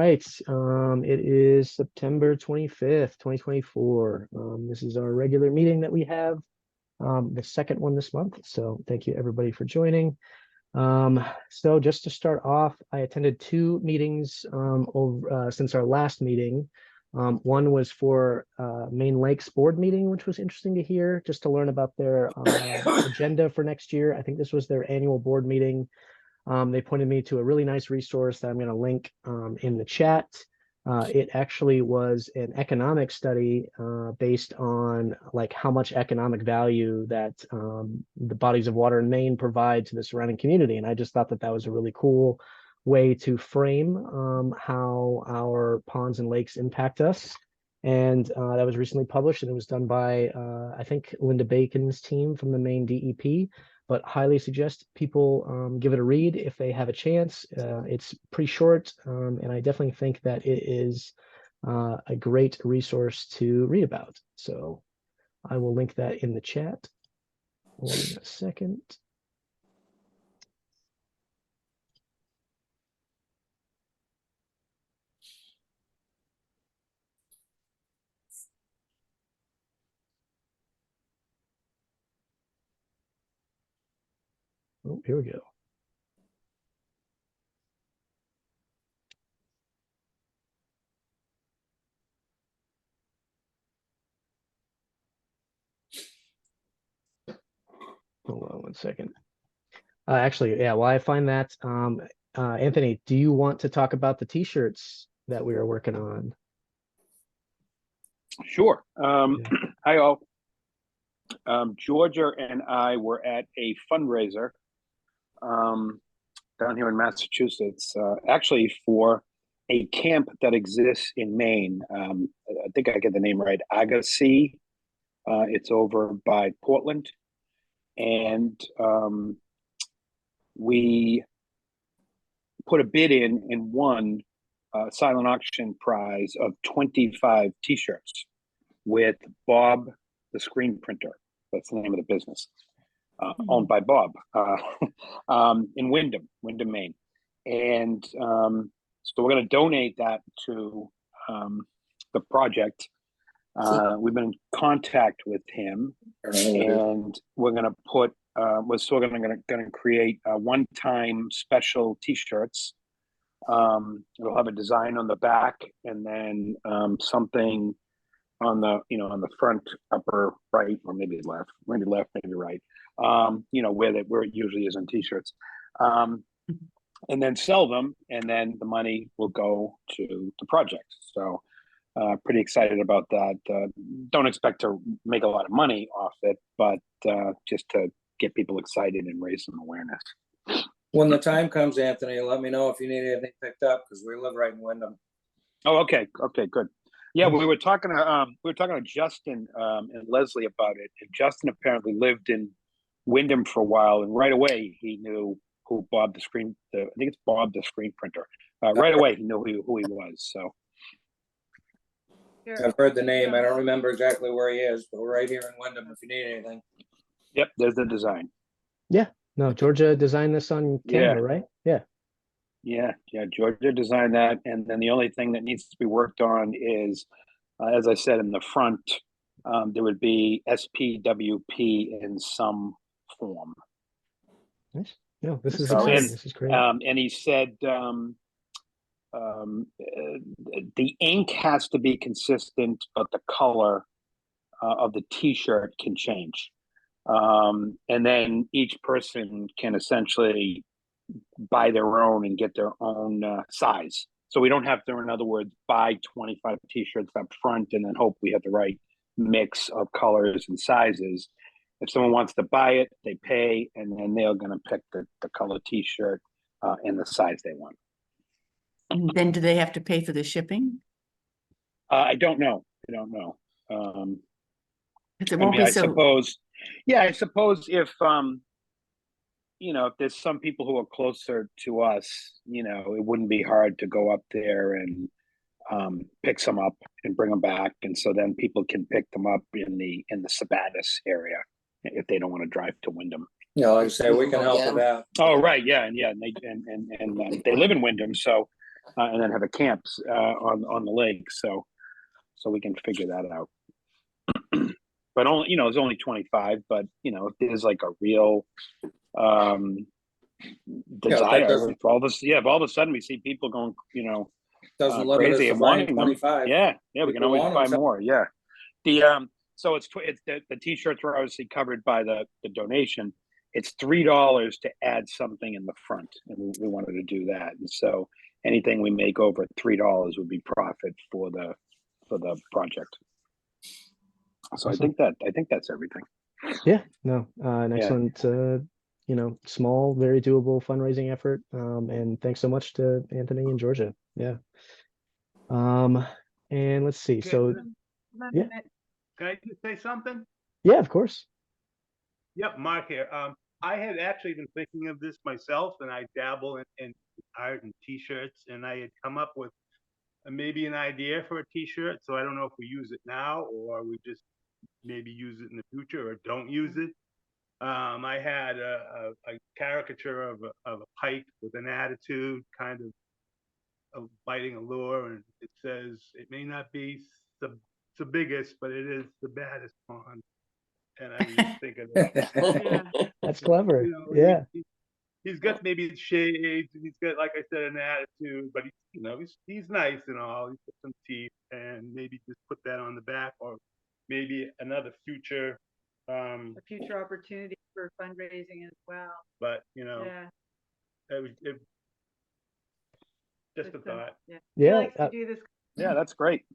right. It is September 25th, 2024. This is our regular meeting that we have, the second one this month. So thank you everybody for joining. So just to start off, I attended two meetings since our last meeting. One was for Main Lakes board meeting, which was interesting to hear, just to learn about their agenda for next year. I think this was their annual board meeting. They pointed me to a really nice resource that I'm going to link in the chat. It actually was an economic study based on like how much economic value that the bodies of water in Maine provide to the surrounding community. And I just thought that that was a really cool way to frame how our ponds and lakes impact us. And that was recently published, and it was done by, I think, Linda Bacon's team from the Maine DEP. But highly suggest people give it a read if they have a chance. It's pretty short, and I definitely think that it is a great resource to read about. So I will link that in the chat. Hold on a second. Oh, here we go. Hold on one second. Actually, yeah, while I find that, Anthony, do you want to talk about the t-shirts that we are working on? Sure. Hi all. Georgia and I were at a fundraiser down here in Massachusetts, actually for a camp that exists in Maine. I think I get the name right, Agassiz. It's over by Portland. And we put a bid in and won a silent auction prize of 25 t-shirts with Bob, the screen printer. That's the name of the business. Owned by Bob in Windham, Maine. And so we're going to donate that to the project. We've been in contact with him, and we're going to put, we're still going to create one-time special t-shirts. It'll have a design on the back, and then something on the, on the front upper right, or maybe left, maybe right. Where it usually is on t-shirts, and then sell them, and then the money will go to the project. So pretty excited about that. Don't expect to make a lot of money off it, but just to get people excited and raise some awareness. When the time comes, Anthony, let me know if you need anything picked up, because we live right in Windham. Oh, okay, good. Yeah, we were talking to Justin and Leslie about it, and Justin apparently lived in Windham for a while, and right away he knew who Bob I think it's Bob the screen printer. Right away he knew who he was. So I've heard the name. I don't remember exactly where he is, but we're right here in Windham if you need anything. Yep, there's the design. Yeah, no, Georgia designed this on camera, right? Yeah. Yeah, Georgia designed that, and then the only thing that needs to be worked on is, as I said, in the front, there would be SPWP in some form. Nice. No, this is exciting. This is great. And he said the ink has to be consistent, but the color of the T-shirt can change. And then each person can essentially buy their own and get their own size. So we don't have to, in other words, buy 25 t-shirts up front and then hope we have the right mix of colors and sizes. If someone wants to buy it, they pay, and then they're going to pick the color t-shirt and the size they want. And then do they have to pay for the shipping? I don't know. It won't be so... I suppose if if there's some people who are closer to us, it wouldn't be hard to go up there and pick some up and bring them back, and so then people can pick them up in the Sabattus area if they don't want to drive to Windham. Like I say, we can help with that. Oh, right, yeah, and they live in Windham, so and then have a camps on the lake. So we can figure that out. But only, it's only 25. But if there's like a real desire, doesn't- if all of a sudden we see people going, Doesn't limit us crazy to and buying wanting them, 25. yeah, we can People always want buy them, so- more. Yeah. So it's the t-shirts were obviously covered by the donation. It's $3 to add something in the front, and we wanted to do that. And so anything we make over $3 would be profit for the project. So Awesome. I think that's everything. Yeah, no, an Yeah. excellent, small, very doable fundraising effort. And thanks so much to Anthony and Georgia. Yeah. And let's see. So, yeah. Can I just say something? Yeah, of course. Yep, Mark here. I had actually been thinking of this myself, and I dabble in art and T-shirts, and I had come up with maybe an idea for a T-shirt. So I don't know if we use it now or we just maybe use it in the future or don't use it. I had a caricature of a pike with an attitude, kind of biting a lure, and it says, "It may not be the biggest, but it is the baddest pond." And I was just thinking, That's clever. you know, Yeah. he's got maybe shades, and he's got, like I said, an attitude, but he's nice and all. He's got some teeth, and maybe just put that on the back, or maybe another future. A future opportunity for fundraising as well. But Yeah. just a it's, thought. Yeah. Yeah. He likes to do this. Yeah, that's great.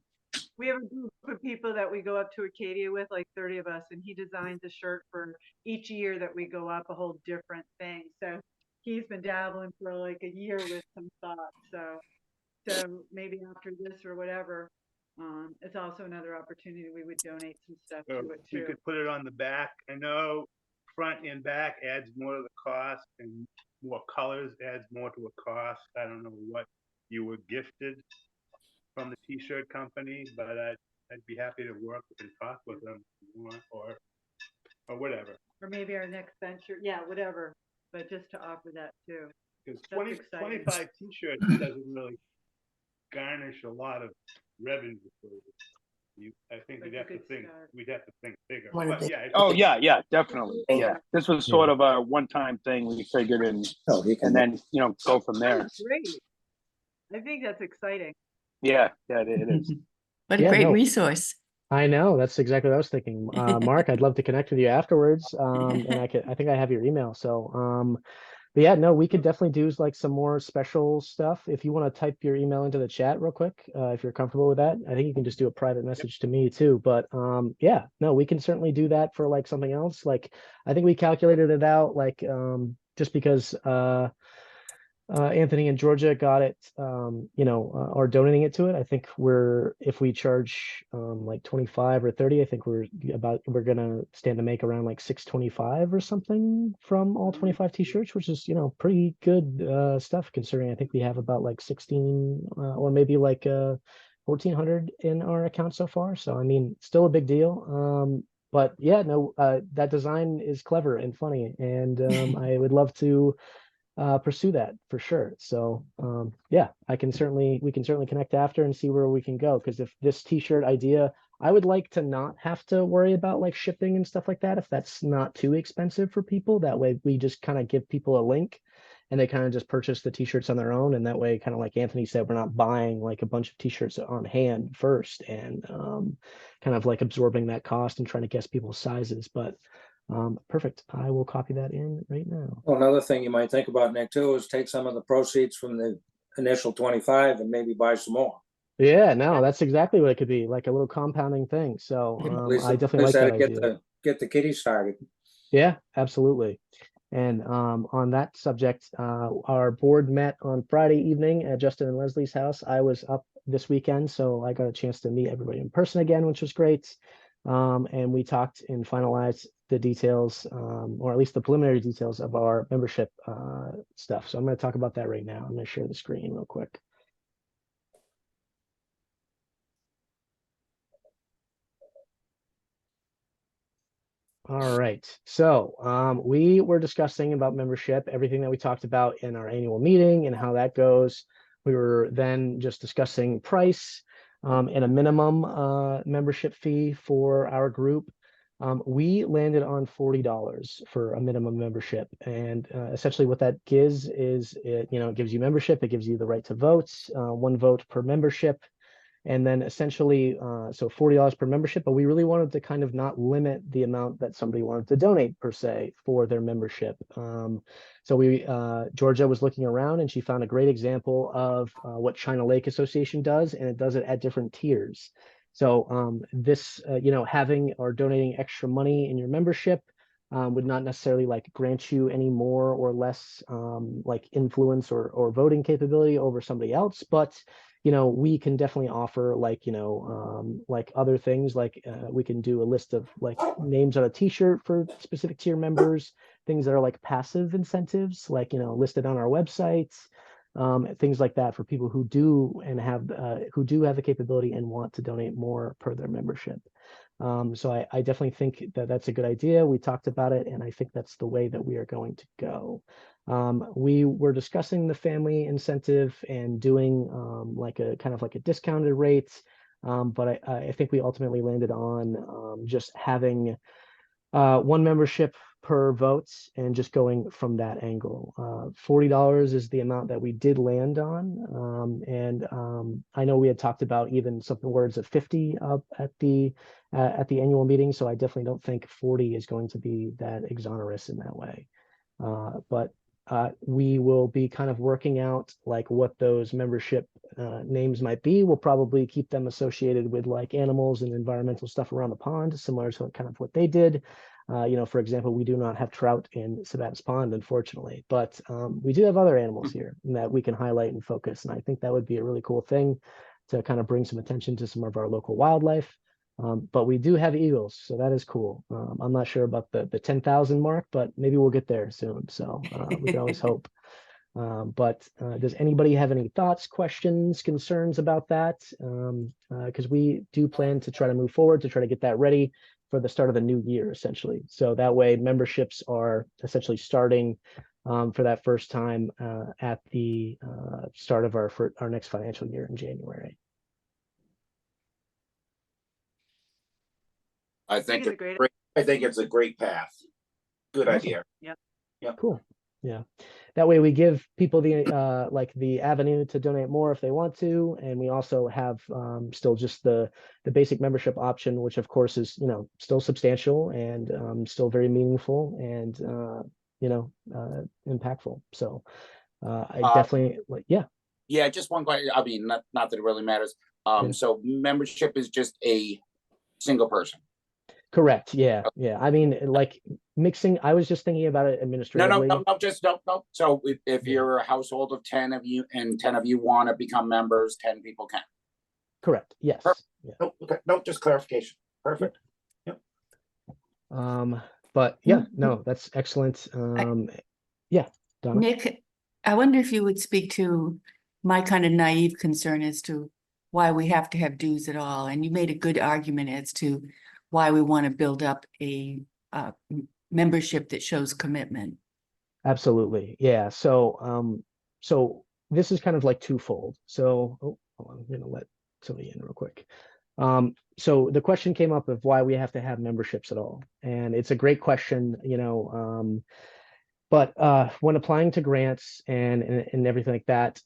We have a group of people that we go up to Acadia with, like 30 of us, and he designs a shirt for each year that we go up, a whole different thing. So he's been dabbling for like a year with some thoughts. So maybe after this or whatever, it's also another opportunity we would donate some stuff So to it we too. could put it on the back. I know front and back adds more to the cost, and more colors adds more to a cost. I don't know what you were gifted from the T-shirt company, but I'd be happy to work and talk with them if you want, or whatever. Or maybe our next venture, yeah, whatever. But just to offer that too. Because That's exciting. 25 T-shirts doesn't really garnish a lot of revenue for you. I think That's we'd a have to good think. start. We'd have to think bigger. What are But they- yeah, Oh yeah, definitely. Yeah, this was sort of a one-time thing we figured, and then go from there. That's great. I think that's exciting. Yeah, it is. What a Yeah, great no. resource. I know. That's exactly what I was thinking. Mark, I'd love to connect with you afterwards. And I think I have your email. So, but yeah, no, we could definitely do like some more special stuff. If you want to type your email into the chat real quick, if you're comfortable with that, I think you can just do a private message to me too. But yeah, no, we can certainly do that for like something else. Like I think we calculated it out, like just because Anthony and Georgia got it, are donating it to it. I think if we charge like 25 or 30, I think we're gonna stand to make around like 625 or something from all 25 t-shirts, which is pretty good stuff considering I think we have about like 16 or maybe like 1400 in our account so far. So I mean, still a big deal. But yeah, no, that design is clever and funny, and I would love to pursue that for sure. So yeah, we can certainly connect after and see where we can go. Because if this t-shirt idea, I would like to not have to worry about like shipping and stuff like that, if that's not too expensive for people. That way we just kind of give people a link and they kind of just purchase the t-shirts on their own. And that way, kind of like Anthony said, we're not buying like a bunch of t-shirts on hand first and kind of like absorbing that cost and trying to guess people's sizes. But perfect. I will copy that in right now. Well, another thing you might think about, Nick, too, is take some of the proceeds from the initial 25 and maybe buy some more. Yeah, no, that's exactly what it could be, like a little compounding thing. So At least, I definitely like that idea. Get the kitty started. Yeah, absolutely. And on that subject, our board met on Friday evening at Justin and Leslie's house. I was up this weekend, so I got a chance to meet everybody in person again, which was great. And we talked and finalized the details, or at least the preliminary details of our membership stuff. So I'm going to talk about that right now. I'm going to share the screen real quick. All right. So we were discussing about membership, everything that we talked about in our annual meeting and how that goes. We were then just discussing price and a minimum membership fee for our group. We landed on $40 for a minimum membership, and essentially what that gives is it gives you membership, it gives you the right to vote, 1 vote per membership, and then essentially so $40 per membership. But we really wanted to kind of not limit the amount that somebody wanted to donate per se for their membership. So Georgia was looking around and she found a great example of what China Lake Association does, and it does it at different tiers. So this, having or donating extra money in your membership would not necessarily like grant you any more or less like influence or voting capability over somebody else, but we can definitely offer like other things, like we can do a list of like names on a t-shirt for specific tier members, things that are like passive incentives, like listed on our websites, things like that for people who do have the capability and want to donate more per their membership. So I definitely think that that's a good idea. We talked about it, and I think that's the way that we are going to go. We were discussing the family incentive and doing like a kind of like a discounted rate, but I think we ultimately landed on just having 1 membership per vote and just going from that angle. $40 is the amount that we did land on, and I know we had talked about even something words of 50 up at the annual meeting, so I definitely don't think 40 is going to be that exonerous in that way. But we will be kind of working out like what those membership names might be. We'll probably keep them associated with like animals and environmental stuff around the pond, similar to kind of what they did. For example, we do not have trout in Sabattus Pond, unfortunately, but we do have other animals here that we can highlight and focus. And I think that would be a really cool thing to kind of bring some attention to some of our local wildlife. But we do have eagles, so that is cool. I'm not sure about the 10,000 mark, but maybe we'll get there soon. So we can always hope. But does anybody have any thoughts, questions, concerns about that? Because we do plan to try to move forward to try to get that ready for the start of the new year, essentially. So that way memberships are essentially starting for that first time at the start of our next financial year in January. I think it's a great- I think it's a great path. Good Awesome. idea. Yep. Cool. Yeah. That way we give people the like the avenue to donate more if they want to, and we also have still just the basic membership option, which of course is still substantial and still very meaningful and impactful. So I definitely Yeah, just one question. I mean, not that it really matters. Yeah. So membership is just a single person. Correct. Yeah. Yeah. I mean, like mixing, I was just thinking about it administratively. No. So if you're a household of 10 of you and 10 of you want to become members, 10 people can. Correct. Yes. Perfect. Yeah. No, okay. No, just clarification. Perfect. But yeah, no, that's excellent. Yeah, Donna. Nick, I wonder if you would speak to my kind of naive concern as to why we have to have dues at all. And you made a good argument as to why we want to build up a membership that shows commitment. Absolutely. Yeah. So this is kind of like twofold. So hold on, I'm gonna let somebody in real quick. So the question came up of why we have to have memberships at all. And it's a great question, but when applying to grants and everything like that,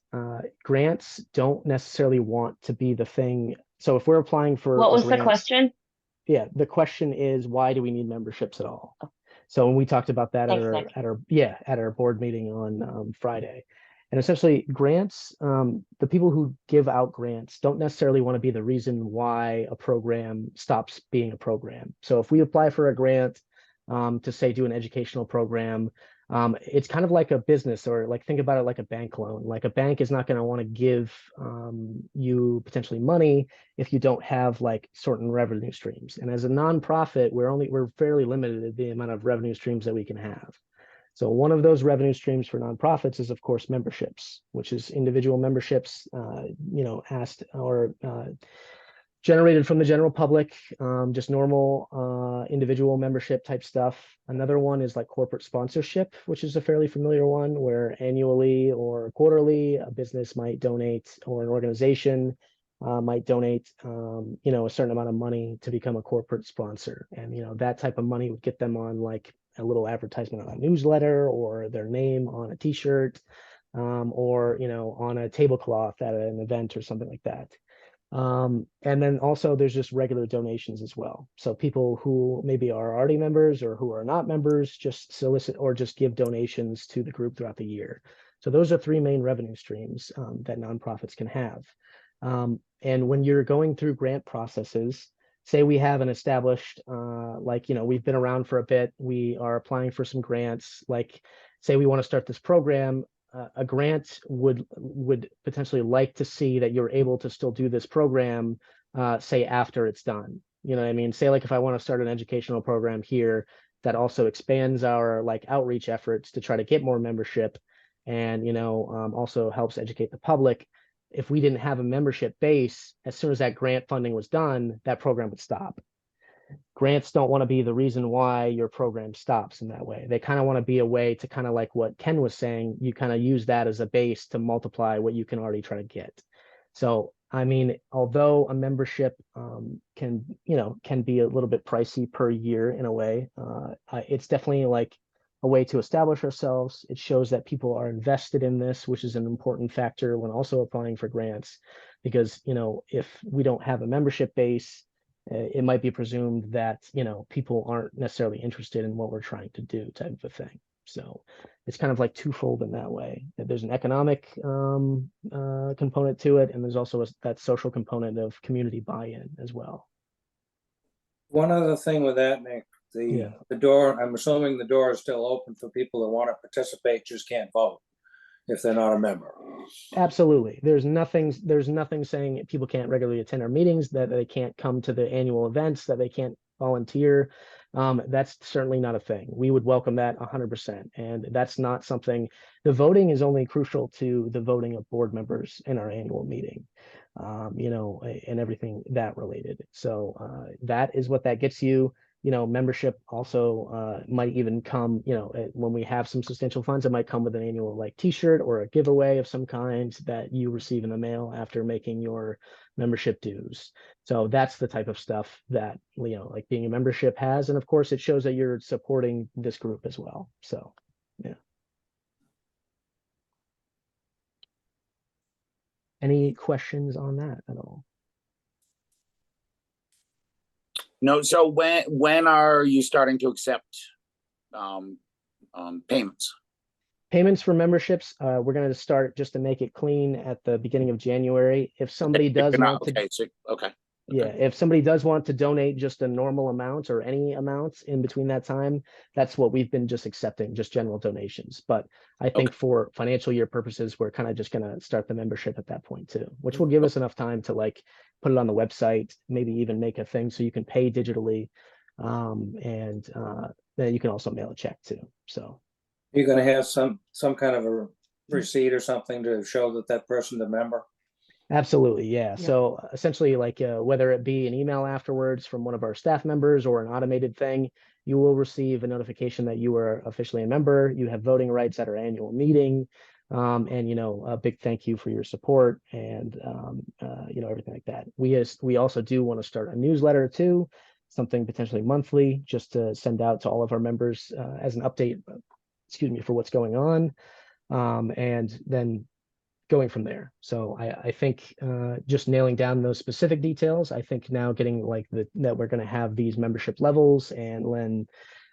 grants don't necessarily want to be the thing. So if we're applying for What a was grant, the question? yeah, the question is, why do we need memberships at all? So when we talked about that Thanks, Nick. at our board meeting on Friday, and essentially grants, the people who give out grants don't necessarily want to be the reason why a program stops being a program. So if we apply for a grant to say do an educational program, it's kind of like a business, or like think about it like a bank loan. Like a bank is not going to want to give you potentially money if you don't have like certain revenue streams. And as a nonprofit, we're fairly limited in the amount of revenue streams that we can have. So one of those revenue streams for nonprofits is of course memberships, which is individual memberships, asked or generated from the general public, just normal individual membership type stuff. Another one is like corporate sponsorship, which is a fairly familiar one, where annually or quarterly a business might donate, or an organization might donate, a certain amount of money to become a corporate sponsor. And, that type of money would get them on like a little advertisement on a newsletter, or their name on a t-shirt, or, on a tablecloth at an event or something like that. And then also there's just regular donations as well. So people who maybe are already members or who are not members just solicit or just give donations to the group throughout the year. So those are three main revenue streams that nonprofits can have. And when you're going through grant processes, say we have an established, we've been around for a bit, we are applying for some grants, like say we want to start this program, a grant would potentially like to see that you're able to still do this program, say after it's done. You know what I mean? Say like if I want to start an educational program here that also expands our like outreach efforts to try to get more membership, and also helps educate the public. If we didn't have a membership base, as soon as that grant funding was done, that program would stop. Grants don't want to be the reason why your program stops in that way. They kind of want to be a way to kind of like what Ken was saying, you kind of use that as a base to multiply what you can already try to get. So, I mean, although a membership can be a little bit pricey per year in a way, it's definitely like a way to establish ourselves. It shows that people are invested in this, which is an important factor when also applying for grants, because, if we don't have a membership base, it might be presumed that people aren't necessarily interested in what we're trying to do, type of a thing. So it's kind of like twofold in that way. There's an economic component to it, and there's also that social component of community buy-in as well. One other thing with that, Nick, the door, I'm assuming the door is still open for people that want to participate, just can't vote if they're not a member. Absolutely. There's nothing saying people can't regularly attend our meetings, that they can't come to the annual events, that they can't volunteer. That's certainly not a thing. We would welcome that 100%. And that's not something, the voting is only crucial to the voting of board members in our annual meeting, and everything that related. So that is what that gets you. Membership also might even come, when we have some substantial funds, it might come with an annual like t-shirt or a giveaway of some kind that you receive in the mail after making your membership dues. So that's the type of stuff that, like being a membership has. And of course, it shows that you're supporting this group as well. So, yeah. Any questions on that at all? No. So when are you starting to accept payments? Payments for memberships, we're going to start just to make it clean at the beginning of January. If somebody does want to, yeah, if somebody does want to donate just a normal amount or any amounts in between that time, that's what we've been just accepting, just general donations. But I think for financial year purposes, we're kind of just going to start the membership at that point too, which will give us enough time to like put it on the website, maybe even make a thing so you can pay digitally, and then you can also mail a check too. So you're going to have some kind of a receipt or something to show that person's a member. Absolutely, yeah. So essentially, like whether it be an email afterwards from one of our staff members or an automated thing, you will receive a notification that you are officially a member. You have voting rights at our annual meeting, and a big thank you for your support, and everything like that. We also do want to start a newsletter too, something potentially monthly, just to send out to all of our members as an update. Excuse me, for what's going on, and then going from there. So I think just nailing down those specific details, I think now getting like that we're going to have these membership levels, and when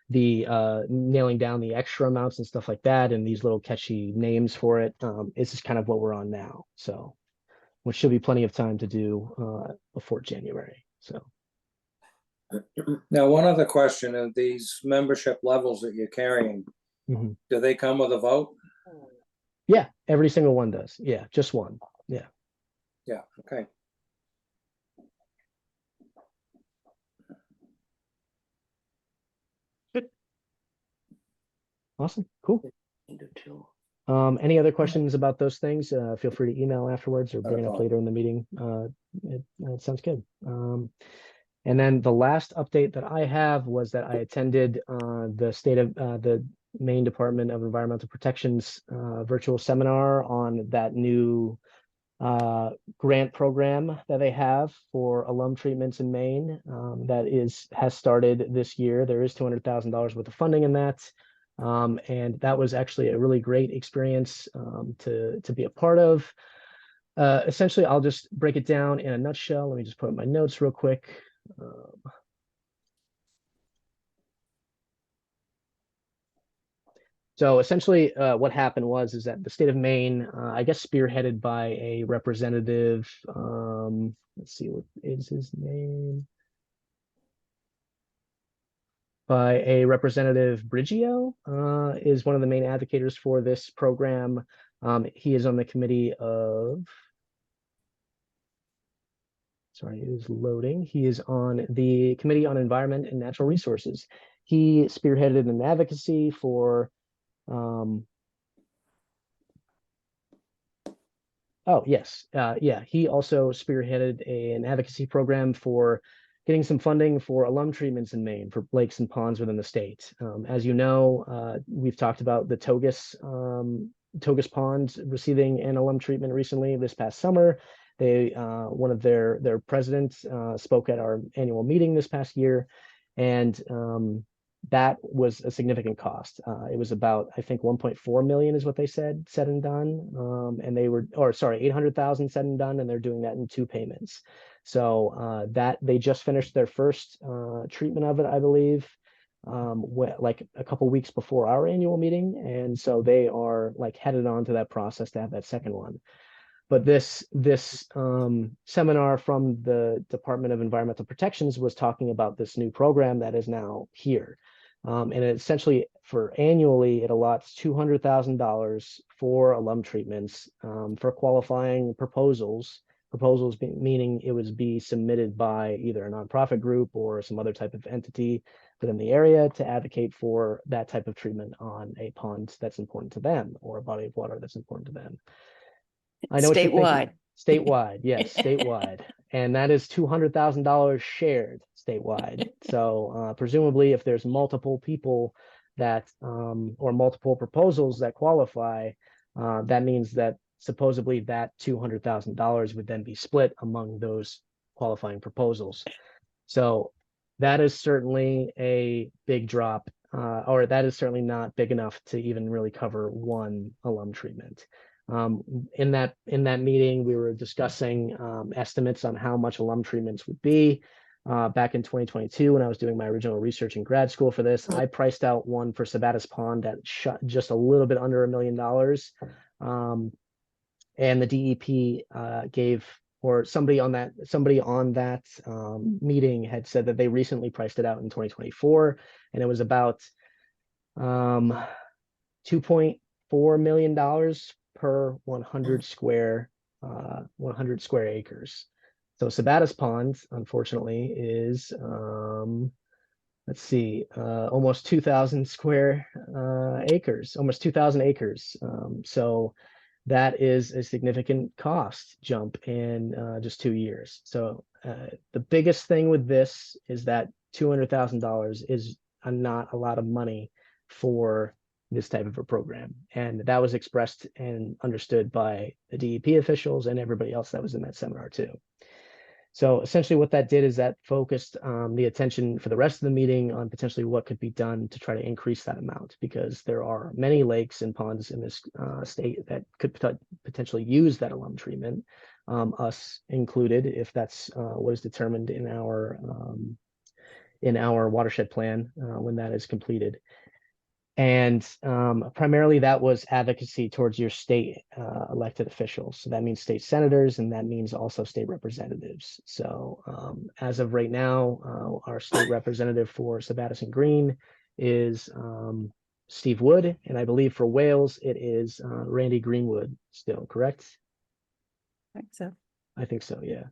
the nailing down the extra amounts and stuff like that, and these little catchy names for it, this is kind of what we're on now. So which should be plenty of time to do before January. So now, one other question: of these membership levels that you're carrying, do they come with a vote? Yeah, every single one does. Yeah, just one. Yeah. Yeah. Okay. Good. Awesome. Cool. Any other questions about those things? Feel free to email afterwards or Not bring at it up all. later in the meeting. It sounds good. And then the last update that I have was that I attended the Maine Department of Environmental Protection's virtual seminar on that new grant program that they have for alum treatments in Maine. That has started this year. There is $200,000 worth of funding in that. And that was actually a really great experience to be a part of. Essentially, I'll just break it down in a nutshell. Let me just put up my notes real quick. So essentially, what happened is that the state of Maine, I guess spearheaded by a representative, let's see, what is his name? By a representative Briggio, is one of the main advocates for this program. He is on the committee of, sorry, it is loading. He is on the Committee on Environment and Natural Resources. He spearheaded an advocacy for oh, yes. Yeah, he also spearheaded an advocacy program for getting some funding for alum treatments in Maine for lakes and ponds within the state. As you know, we've talked about the Togus Pond receiving an alum treatment recently this past summer. One of their presidents spoke at our annual meeting this past year, and that was a significant cost. It was about, I think, 1.4 million is what they said and done. And they were, or sorry, 800,000 said and done, and they're doing that in 2 payments. So that they just finished their first treatment of it, I believe, like a couple weeks before our annual meeting. And so they are like headed on to that process to have that second one. But this seminar from the Department of Environmental Protections was talking about this new program that is now here. And it essentially, for annually, it allots $200,000 for alum treatments for qualifying proposals. Proposals meaning it would be submitted by either a nonprofit group or some other type of entity within the area to advocate for that type of treatment on a pond that's important to them or a body of water that's important to them. I know what you're thinking. Statewide. Statewide, yes, statewide. And that is $200,000 shared statewide. So presumably if there's multiple people that, or multiple proposals that qualify, that means that supposedly that $200,000 would then be split among those qualifying proposals. So that is certainly a big drop, or that is certainly not big enough to even really cover one alum treatment. In that meeting, we were discussing estimates on how much alum treatments would be. Back in 2022, when I was doing my original research in grad school for this, I priced out one for Sabattus Pond at just a little bit under $1 million. And the DEP gave, or somebody on that meeting had said that they recently priced it out in 2024, and it was about $2.4 million per 100 square acres. So Sabattus Pond, unfortunately, is let's see, almost 2,000 square acres, almost 2,000 acres. So that is a significant cost jump in just 2 years. So the biggest thing with this is that $200,000 is not a lot of money for this type of a program. And that was expressed and understood by the DEP officials and everybody else that was in that seminar too. So essentially what that did is that focused the attention for the rest of the meeting on potentially what could be done to try to increase that amount, because there are many lakes and ponds in this state that could potentially use that alum treatment, us included, if that's what is determined in our watershed plan when that is completed. And primarily that was advocacy towards your state elected officials. So that means state senators, and that means also state representatives. So as of right now, our state representative for Sabattus and Green is Steve Wood. And I believe for Wales, it is Randy Greenwood still, correct? I think so. I think so, yeah.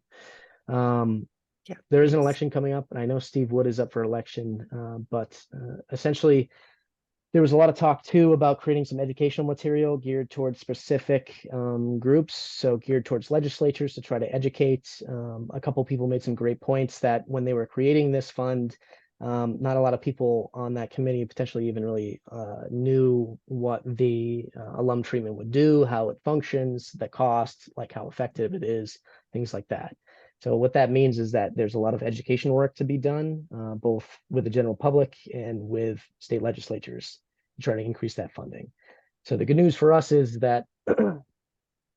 Yeah. There is an election coming up, and I know Steve Wood is up for election, but essentially, There was a lot of talk too about creating some educational material geared towards specific groups, so geared towards legislatures to try to educate. A couple people made some great points that when they were creating this fund, not a lot of people on that committee potentially even really knew what the alum treatment would do, how it functions, the cost, like how effective it is, things like that. So what that means is that there's a lot of education work to be done, both with the general public and with state legislatures to try to increase that funding. So the good news for us is that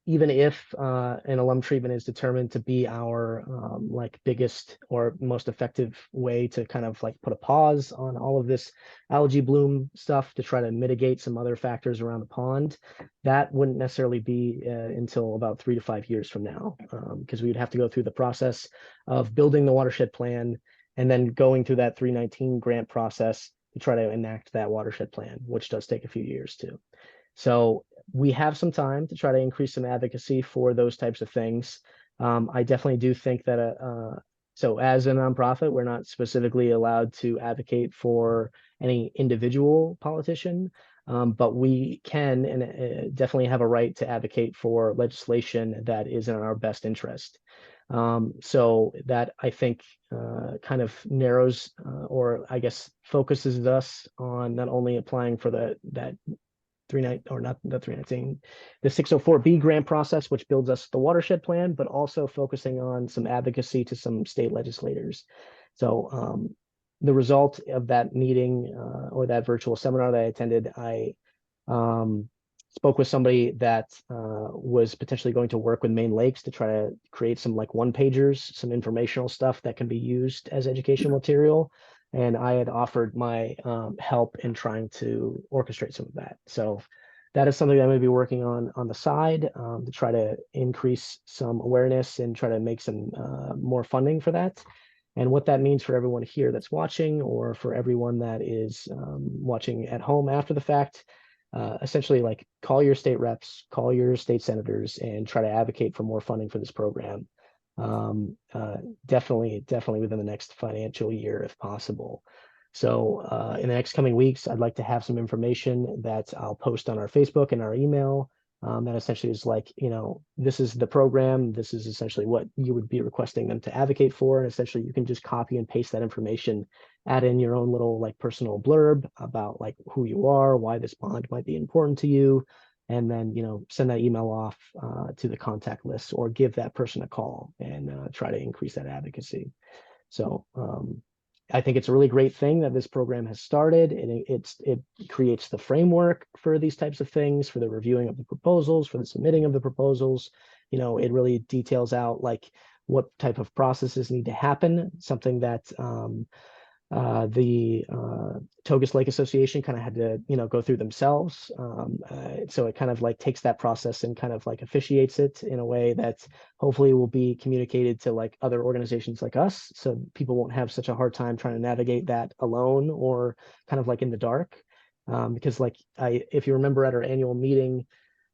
even if an alum treatment is determined to be our like biggest or most effective way to kind of like put a pause on all of this algae bloom stuff to try to mitigate some other factors around the pond, that wouldn't necessarily be until about 3 to 5 years from now, because we would have to go through the process of building the watershed plan and then going through that 319 grant process to try to enact that watershed plan, which does take a few years too. So we have some time to try to increase some advocacy for those types of things. I definitely do think that so as a nonprofit, we're not specifically allowed to advocate for any individual politician, but we can and definitely have a right to advocate for legislation that is in our best interest. So that I think kind of narrows or I guess focuses us on not only applying for that 319, the 604B grant process, which builds us the watershed plan, but also focusing on some advocacy to some state legislators. So the result of that meeting or that virtual seminar that I attended, I spoke with somebody that was potentially going to work with Maine Lakes to try to create some like one-pagers, some informational stuff that can be used as educational material. And I had offered my help in trying to orchestrate some of that. So that is something that I'm going to be working on the side to try to increase some awareness and try to make some more funding for that. And what that means for everyone here that's watching or for everyone that is watching at home after the fact, essentially like call your state reps, call your state senators and try to advocate for more funding for this program. Definitely within the next financial year if possible. So in the next coming weeks, I'd like to have some information that I'll post on our Facebook and our email that essentially is like, you know, this is the program, this is essentially what you would be requesting them to advocate for. And essentially you can just copy and paste that information, add in your own little like personal blurb about like who you are, why this bond might be important to you, and then, you know, send that email off to the contact list or give that person a call and try to increase that advocacy. So I think it's a really great thing that this program has started, and it creates the framework for these types of things, for the reviewing of the proposals, for the submitting of the proposals. You know, it really details out like what type of processes need to happen, something that the Togus Lake Association kind of had to, you know, go through themselves. So it kind of like takes that process and kind of like officiates it in a way that hopefully will be communicated to like other organizations like us. So people won't have such a hard time trying to navigate that alone or kind of like in the dark. Because like if you remember at our annual meeting,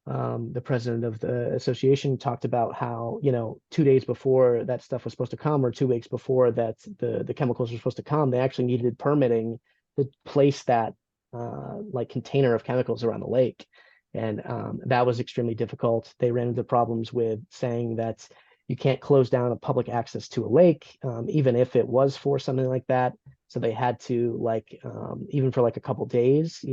the president of the association talked about how, you know, 2 days before that stuff was supposed to come, or 2 weeks before that the chemicals were supposed to come, they actually needed permitting to place that like container of chemicals around the lake. And that was extremely difficult. They ran into problems with saying that you can't close down a public access to a lake, even if it was for something like that. So they had to like, even for like a couple days,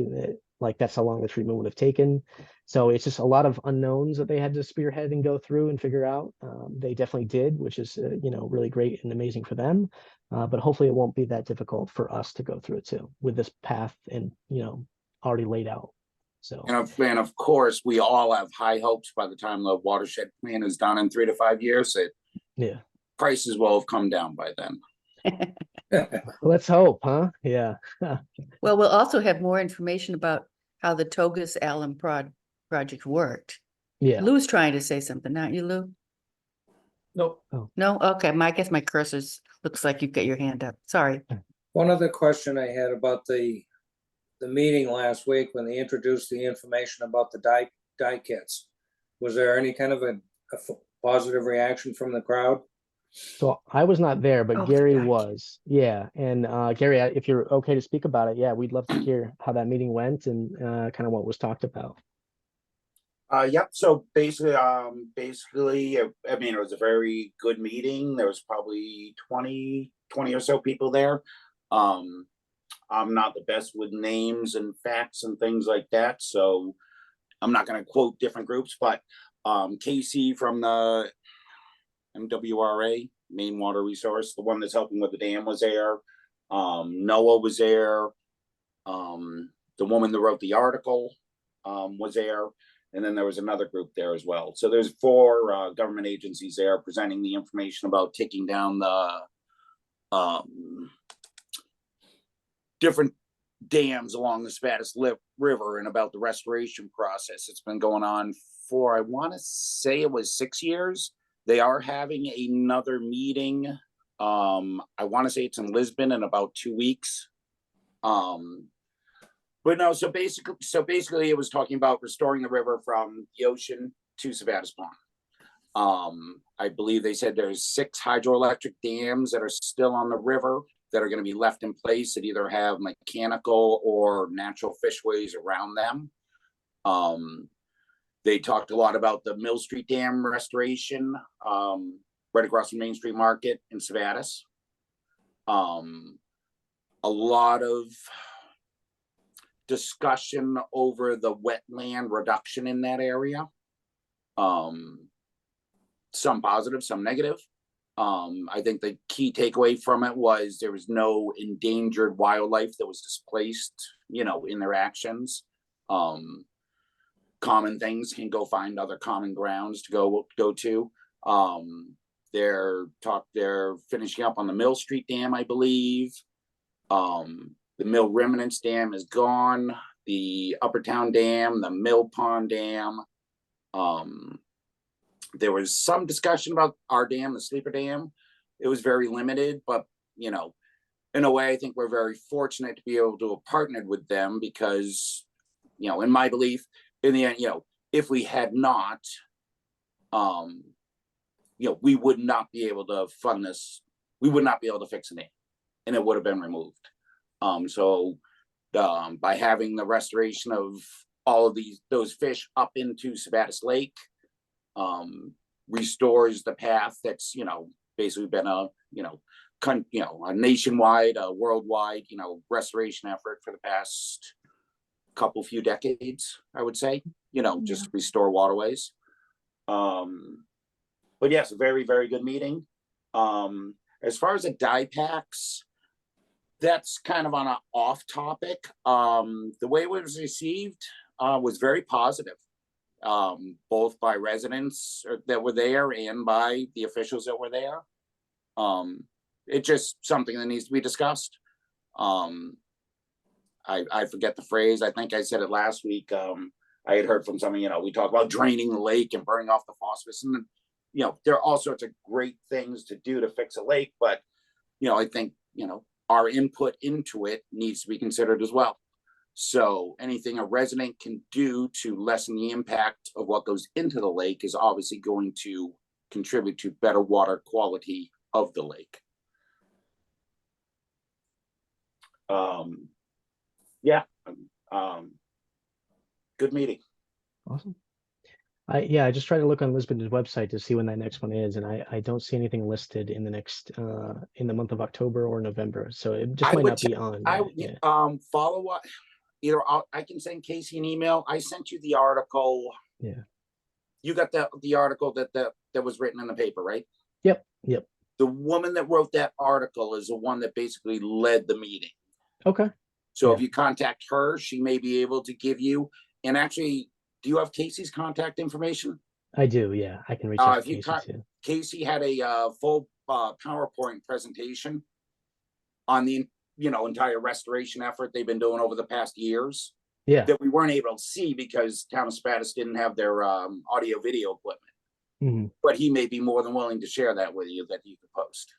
like that's how long the treatment would have taken. So it's just a lot of unknowns that they had to spearhead and go through and figure out. They definitely did, which is, you know, really great and amazing for them. But hopefully it won't be that difficult for us to go through it too, with this path and, you know, already laid out. So, and of course, we all have high hopes by the time the watershed plan is done in 3 to 5 years. yeah, Prices will have come down by then. let's hope, huh? Yeah. Well, we'll also have more information about how the Togus Alum project worked. Yeah. Lou's trying to say something, aren't you, Lou? Nope. Oh. No? Okay, I guess my cursor's looks like you've got your hand up. Sorry. One other question I had about the meeting last week when they introduced the information about the dye kits. Was there any kind of a positive reaction from the crowd? So I was not there, but Oh, Gary gotcha. was. Yeah. And Gary, if you're okay to speak about it, yeah, we'd love to hear how that meeting went and kind of what was talked about. Yep. So basically, I mean, it was a very good meeting. There was probably 20 or so people there. I'm not the best with names and facts and things like that, so I'm not going to quote different groups, but Casey from the MWRA, Main Water Resource, the one that's helping with the dam, was there. Noah was there. The woman that wrote the article was there. And then there was another group there as well. So there's 4 government agencies there presenting the information about taking down the different dams along the Sabattus River and about the restoration process. It's been going on for, I want to say it was 6 years. They are having another meeting. I want to say it's in Lisbon in about 2 weeks. But no, so basically it was talking about restoring the river from the ocean to Sabattus Pond. I believe they said there's 6 hydroelectric dams that are still on the river that are going to be left in place that either have mechanical or natural fishways around them. They talked a lot about the Mill Street Dam restoration, right across from Main Street Market in Sabattus. A lot of discussion over the wetland reduction in that area. Some positive, some negative. I think the key takeaway from it was there was no endangered wildlife that was displaced, in their actions. Common things can go find other common grounds to go to. They're finishing up on the Mill Street Dam, I believe. The Mill Remnants Dam is gone. The Upper Town Dam, the Mill Pond Dam. There was some discussion about our dam, the Sleeper Dam. It was very limited, but in a way, I think we're very fortunate to be able to have partnered with them because, in my belief, in the end, if we had not, we would not be able to fund this. We would not be able to fix the dam, and it would have been removed. So by having the restoration of all of those fish up into Sabattus Lake, restores the path that's basically been a nationwide, a worldwide restoration effort for the past few decades, I would say, just to restore waterways. But yes, a very, very good meeting. As far as the dye packs, that's kind of on an off topic. The way it was received was very positive, both by residents that were there and by the officials that were there. It's just something that needs to be discussed. I forget the phrase. I think I said it last week. I had heard from someone, we talk about draining the lake and burning off the phosphorus, and there are all sorts of great things to do to fix a lake, but I think our input into it needs to be considered as well. So anything a resident can do to lessen the impact of what goes into the lake is obviously going to contribute to better water quality of the lake. Good meeting. Awesome. I just tried to look on Lisbon's website to see when that next one is, and I don't see anything listed in the next in the month of October or November, so it just might not be on. Follow up. Either I can send Casey an email. I sent you the article. Yeah. You got the article that was written in the paper, right? Yep. The woman that wrote that article is the one that basically led the meeting. Okay. So if you contact her, she may be able to give you. And actually, do you have Casey's contact information? I do. Yeah, I can reach out to Casey too. Casey had a full PowerPoint presentation on the entire restoration effort they've been doing over the past years. Yeah. That we weren't able to see because Town of Sabattus didn't have their audio video equipment. Mm-hmm. But he may be more than willing to share that with you that you could post.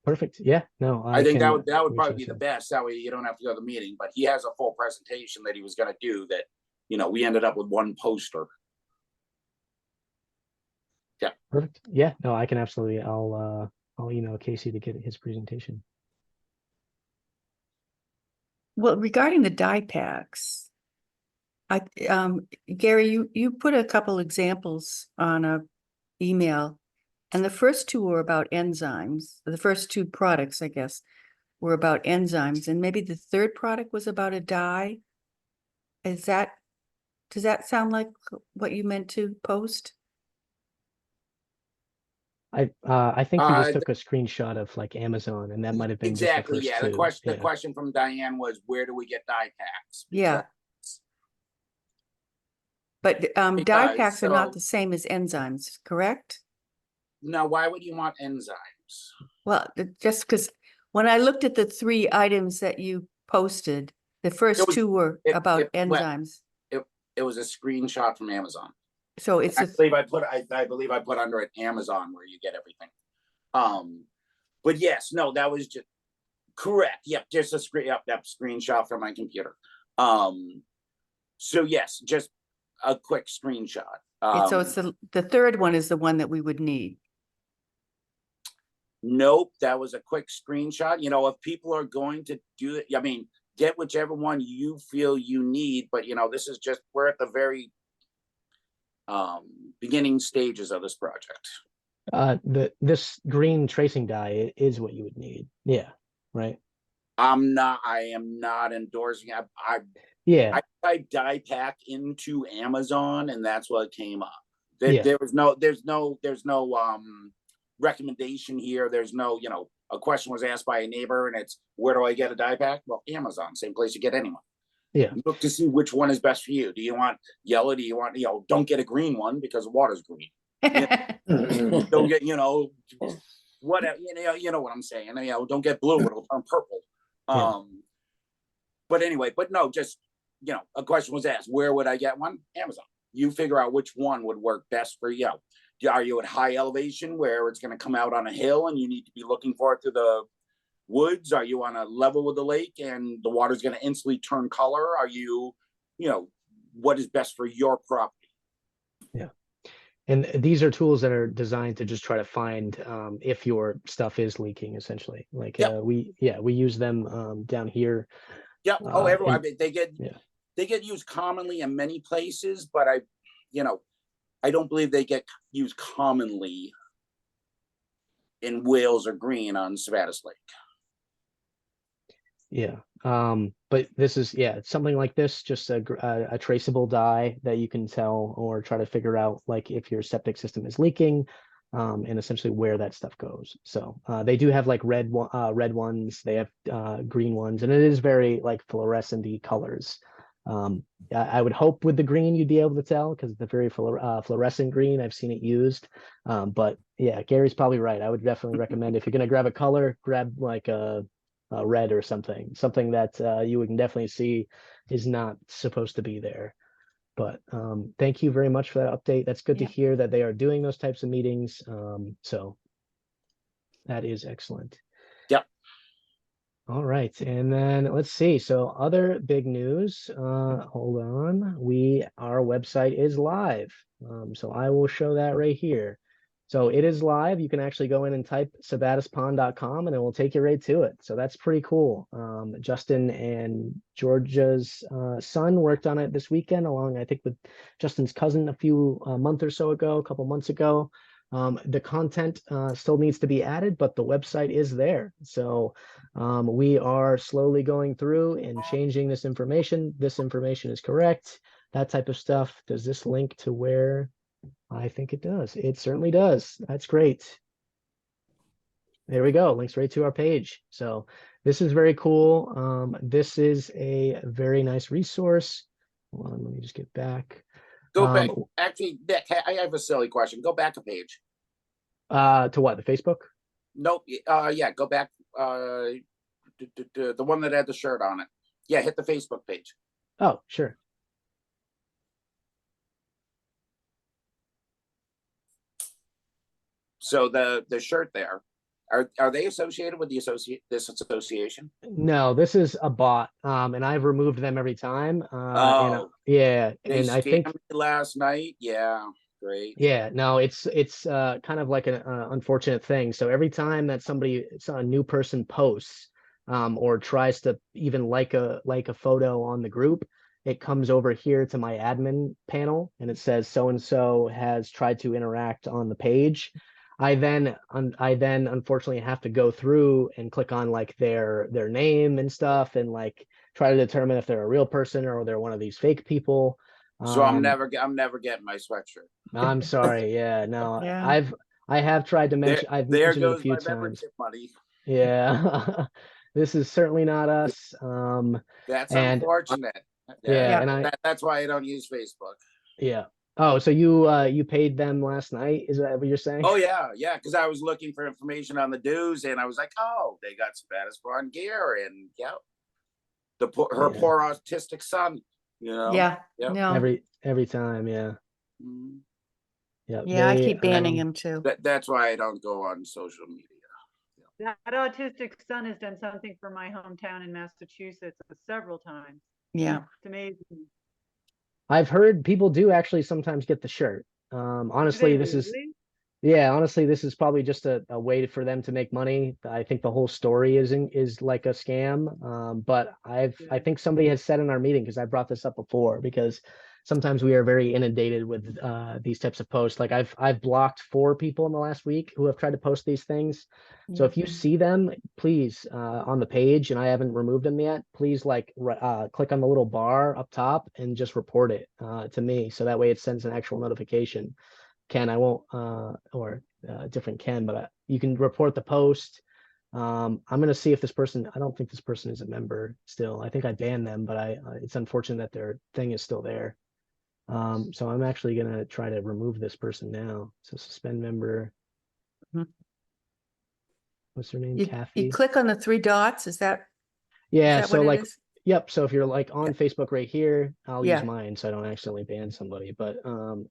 Perfect. Yeah. No, I think that would probably be the best. That way you don't have to go to the meeting. But he has a full presentation that he was going to do that, we ended up with one poster. Yeah. Perfect. Yeah, no, I can absolutely, I'll email Casey to get his presentation. Well, regarding the dye packs, Gary, you put a couple examples on a email, and the first two were about enzymes. The first two products, I guess, were about enzymes, and maybe the third product was about a dye. Does that sound like what you meant to post? I think you just Uh, took a screenshot of like Amazon, and that might have been Exactly, just the yeah. first two. The Yeah. question from Diane was, where do we get die packs? Yeah. But dye Because, packs are not so- the same as enzymes, correct? Now, why would you want enzymes? Well, just because when I looked at the three items that you posted, the first was- two were about well, enzymes. It was a screenshot from Amazon. So it's I a, believe I put under it Amazon where you get everything. But yes, no, that was just correct. Yep, just a screenshot from my computer. So yes, just a quick screenshot. so it's the third one is the one that we would need. Nope, that was a quick screenshot. You know, if people are going to do it, I mean, get whichever one you feel you need, but you know, this is just, we're at the very beginning stages of this project. This green tracing dye is what you would need. Yeah, right. I am not endorsing. Yeah, I typed dye pack into Amazon and that's what came up. Yeah. There's no recommendation here. There's no, you know, a question was asked by a neighbor and it's, where do I get a dye pack? Well, Amazon, same place you get anyone. Yeah. Look to see which one is best for you. Do you want yellow? Do you want, don't get a green one because the water's green. Don't get, whatever, you know what I'm saying. Don't get blue, it'll turn purple. Yeah. But anyway, no, just, a question was asked, where would I get one? Amazon. You figure out which one would work best for you. Are you at high elevation where it's going to come out on a hill and you need to be looking for it through the woods? Are you on a level with the lake and the water's going to instantly turn color? Are you, what is best for your property? Yeah. And these are tools that are designed to just try to find if your stuff is leaking, essentially. Like we use them down here. Yeah. Everyone. They get used commonly in many places, but I don't believe they get used commonly in Wales or Green on Sabattus Lake. Yeah. But this is, something like this, just a traceable dye that you can tell or try to figure out like if your septic system is leaking, and essentially where that stuff goes. So they do have like red ones, they have green ones, and it is very like fluorescent-y colors. I would hope with the green you'd be able to tell because it's a very fluorescent green. I've seen it used. But yeah, Gary's probably right. I would definitely recommend if you're gonna grab a color, grab like a red or something that you would definitely see is not supposed to be there. But thank you very much for that update. That's good to hear that they are doing those types of meetings. So that is excellent. Yep. All right, and then let's see. So other big news. Hold on. Our website is live. So I will show that right here. So it is live. You can actually go in and type sabattuspond.com and it will take you right to it. So that's pretty cool. Justin and Georgia's son worked on it this weekend, along I think with Justin's cousin a month or so ago, a couple months ago. The content still needs to be added, but the website is there. So we are slowly going through and changing this information. This information is correct. That type of stuff. Does this link to where? I think it does. It certainly does. That's great. There we go. Links right to our page. So this is very cool. This is a very nice resource. Hold on, let me just get back. Go back. Actually, Nick, I have a silly question. Go back a page. To what? The Facebook? Nope. Yeah, go back. The one that had the shirt on it. Yeah, hit the Facebook page. Oh, sure. So the shirt there, are they associated with this association? No, this is a bot, and I've removed them every time. They and I think last night. Yeah. great. Yeah, no, it's kind of like an unfortunate thing. So every time that a new person posts or tries to even like a photo on the group, it comes over here to my admin panel and it says so and so has tried to interact on the page. I then unfortunately have to go through and click on like their name and stuff and like try to determine if they're a real person or they're one of these fake people. So I'm Um, never getting my sweatshirt. I'm sorry. Yeah, no, Yeah. I have tried to There, mention, I've there mentioned it a goes few my times. membership money. Yeah. This is certainly not us. That's And unfortunate. yeah, Yeah. and That's why I don't use Facebook. yeah. Oh, so you paid them last night? Is that what you're saying? Oh yeah, because I was looking for information on the dues, and I was like, oh, they got Sabattus Barn gear, and her Yeah. poor autistic son. Yeah. Yep. No. Every time, yeah. Mhm. Yeah. Yeah, I They keep banning him too. That's why I don't go on social media. That autistic son has done something for my hometown in Massachusetts several times. Yeah. It's amazing. I've heard people do actually sometimes get the shirt. Do they Honestly, this is really? Yeah, honestly, this is probably just a way for them to make money. I think the whole story is like a scam. But I Yeah. think somebody has said in our meeting, because I brought this up before, because sometimes we are very inundated with these types of posts. Like I've blocked 4 people in the last week who have tried to post these things. So if you see them, please on the page, and I haven't removed them yet, please like click on the little bar up top and just report it to me. So that way it sends an actual notification. Ken, I won't, or different Ken, but you can report the post. I'm gonna see if this person. I don't think this person is a member still. I think I banned them, but it's unfortunate that their thing is still there. So I'm actually gonna try to remove this person now. So suspend member. Mhm. What's her name? You Kathy. click on the 3 dots. Is that Yeah. what So it like, is? yep. So if you're like on Facebook right here, I'll use Yeah. mine so I don't accidentally ban somebody. But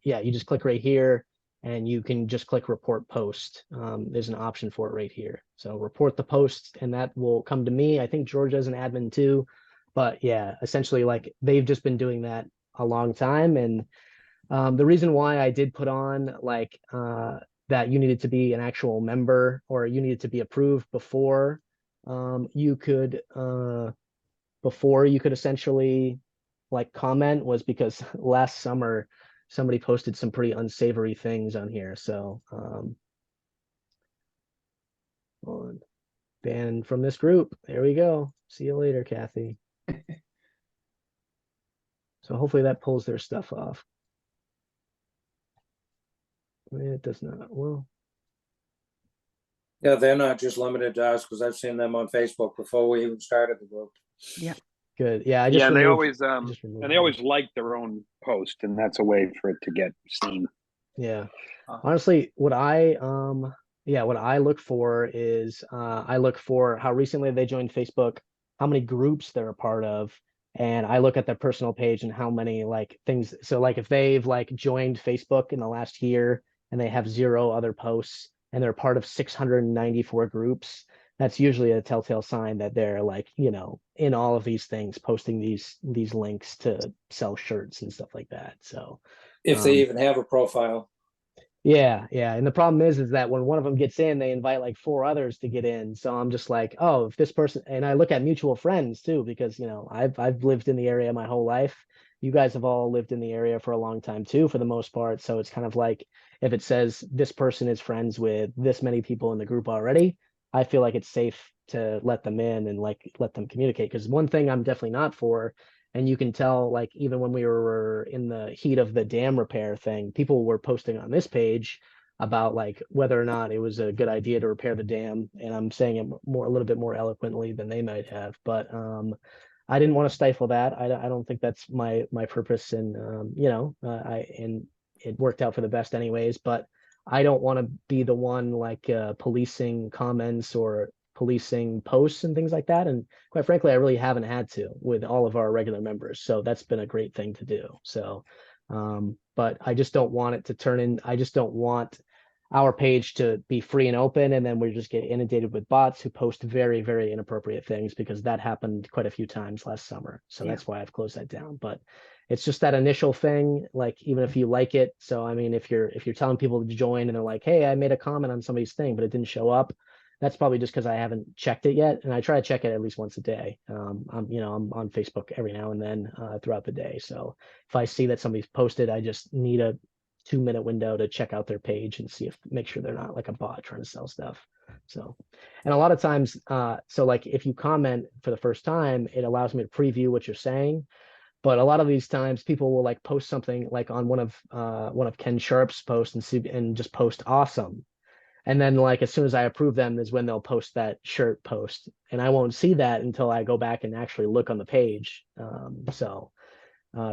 yeah, you just click right here and you can just click report post. There's an option for it right here. So report the post and that will come to me. I think Georgia's an admin too. But yeah, essentially like they've just been doing that a long time. And the reason why I did put on like that you needed to be an actual member or you needed to be approved you could before you could essentially like comment was because last summer somebody posted some pretty unsavory things on here. So on banned from this group. There we go. See you later, Kathy. So hopefully that pulls their stuff off. It does not. Well, Yeah, they're not just limited to us because I've seen them on Facebook before we even started the group. good. Yeah, I just Yeah, and they removed. always I just removed and they them. always like their own post, and that's a way for it to get seen. Yeah. Honestly, what I look for is I look for how recently they joined Facebook, how many groups they're a part of, and I look at their personal page and how many like things. So like if they've like joined Facebook in the last year and they have 0 other posts and they're part of 694 groups, that's usually a telltale sign that they're like, in all of these things, posting these links to sell shirts and stuff like that. So If they even have a profile. yeah. And the problem is that when one of them gets in, they invite like 4 others to get in. So I'm just like, oh, if this person, and I look at mutual friends too, because I've lived in the area my whole life. You guys have all lived in the area for a long time too, for the most part. So it's kind of like if it says this person is friends with this many people in the group already, I feel like it's safe to let them in and like let them communicate. Because one thing I'm definitely not for, and you can tell, like, even when we were in the heat of the dam repair thing, people were posting on this page about like whether or not it was a good idea to repair the dam. And I'm saying it a little bit more eloquently than they might have. But I didn't want to stifle that. I don't think that's my purpose. And and it worked out for the best anyways. But I don't want to be the one like policing comments or policing posts and things like that. And quite frankly, I really haven't had to with all of our regular members. So that's been a great thing to do. So, but I just don't want it to turn in. I just don't want our page to be free and open. And then we just get inundated with bots who post very, very inappropriate things because that happened quite a few times last summer. So that's why I've closed that down. But it's just that initial thing, like even if you like it. So I mean, if you're telling people to join and they're like, hey, I made a comment on somebody's thing, but it didn't show up, that's probably just because I haven't checked it yet. And I try to check it at least once a day. I'm on Facebook every now and then throughout the day. So if I see that somebody's posted, I just need a 2-minute window to check out their page and see if make sure they're not like a bot trying to sell stuff. So, and a lot of times, so like if you comment for the first time, it allows me to preview what you're saying. But a lot of these times people will like post something like on one of Ken Sharp's posts and just post awesome. And then like as soon as I approve them is when they'll post that shirt post. And I won't see that until I go back and actually look on the page.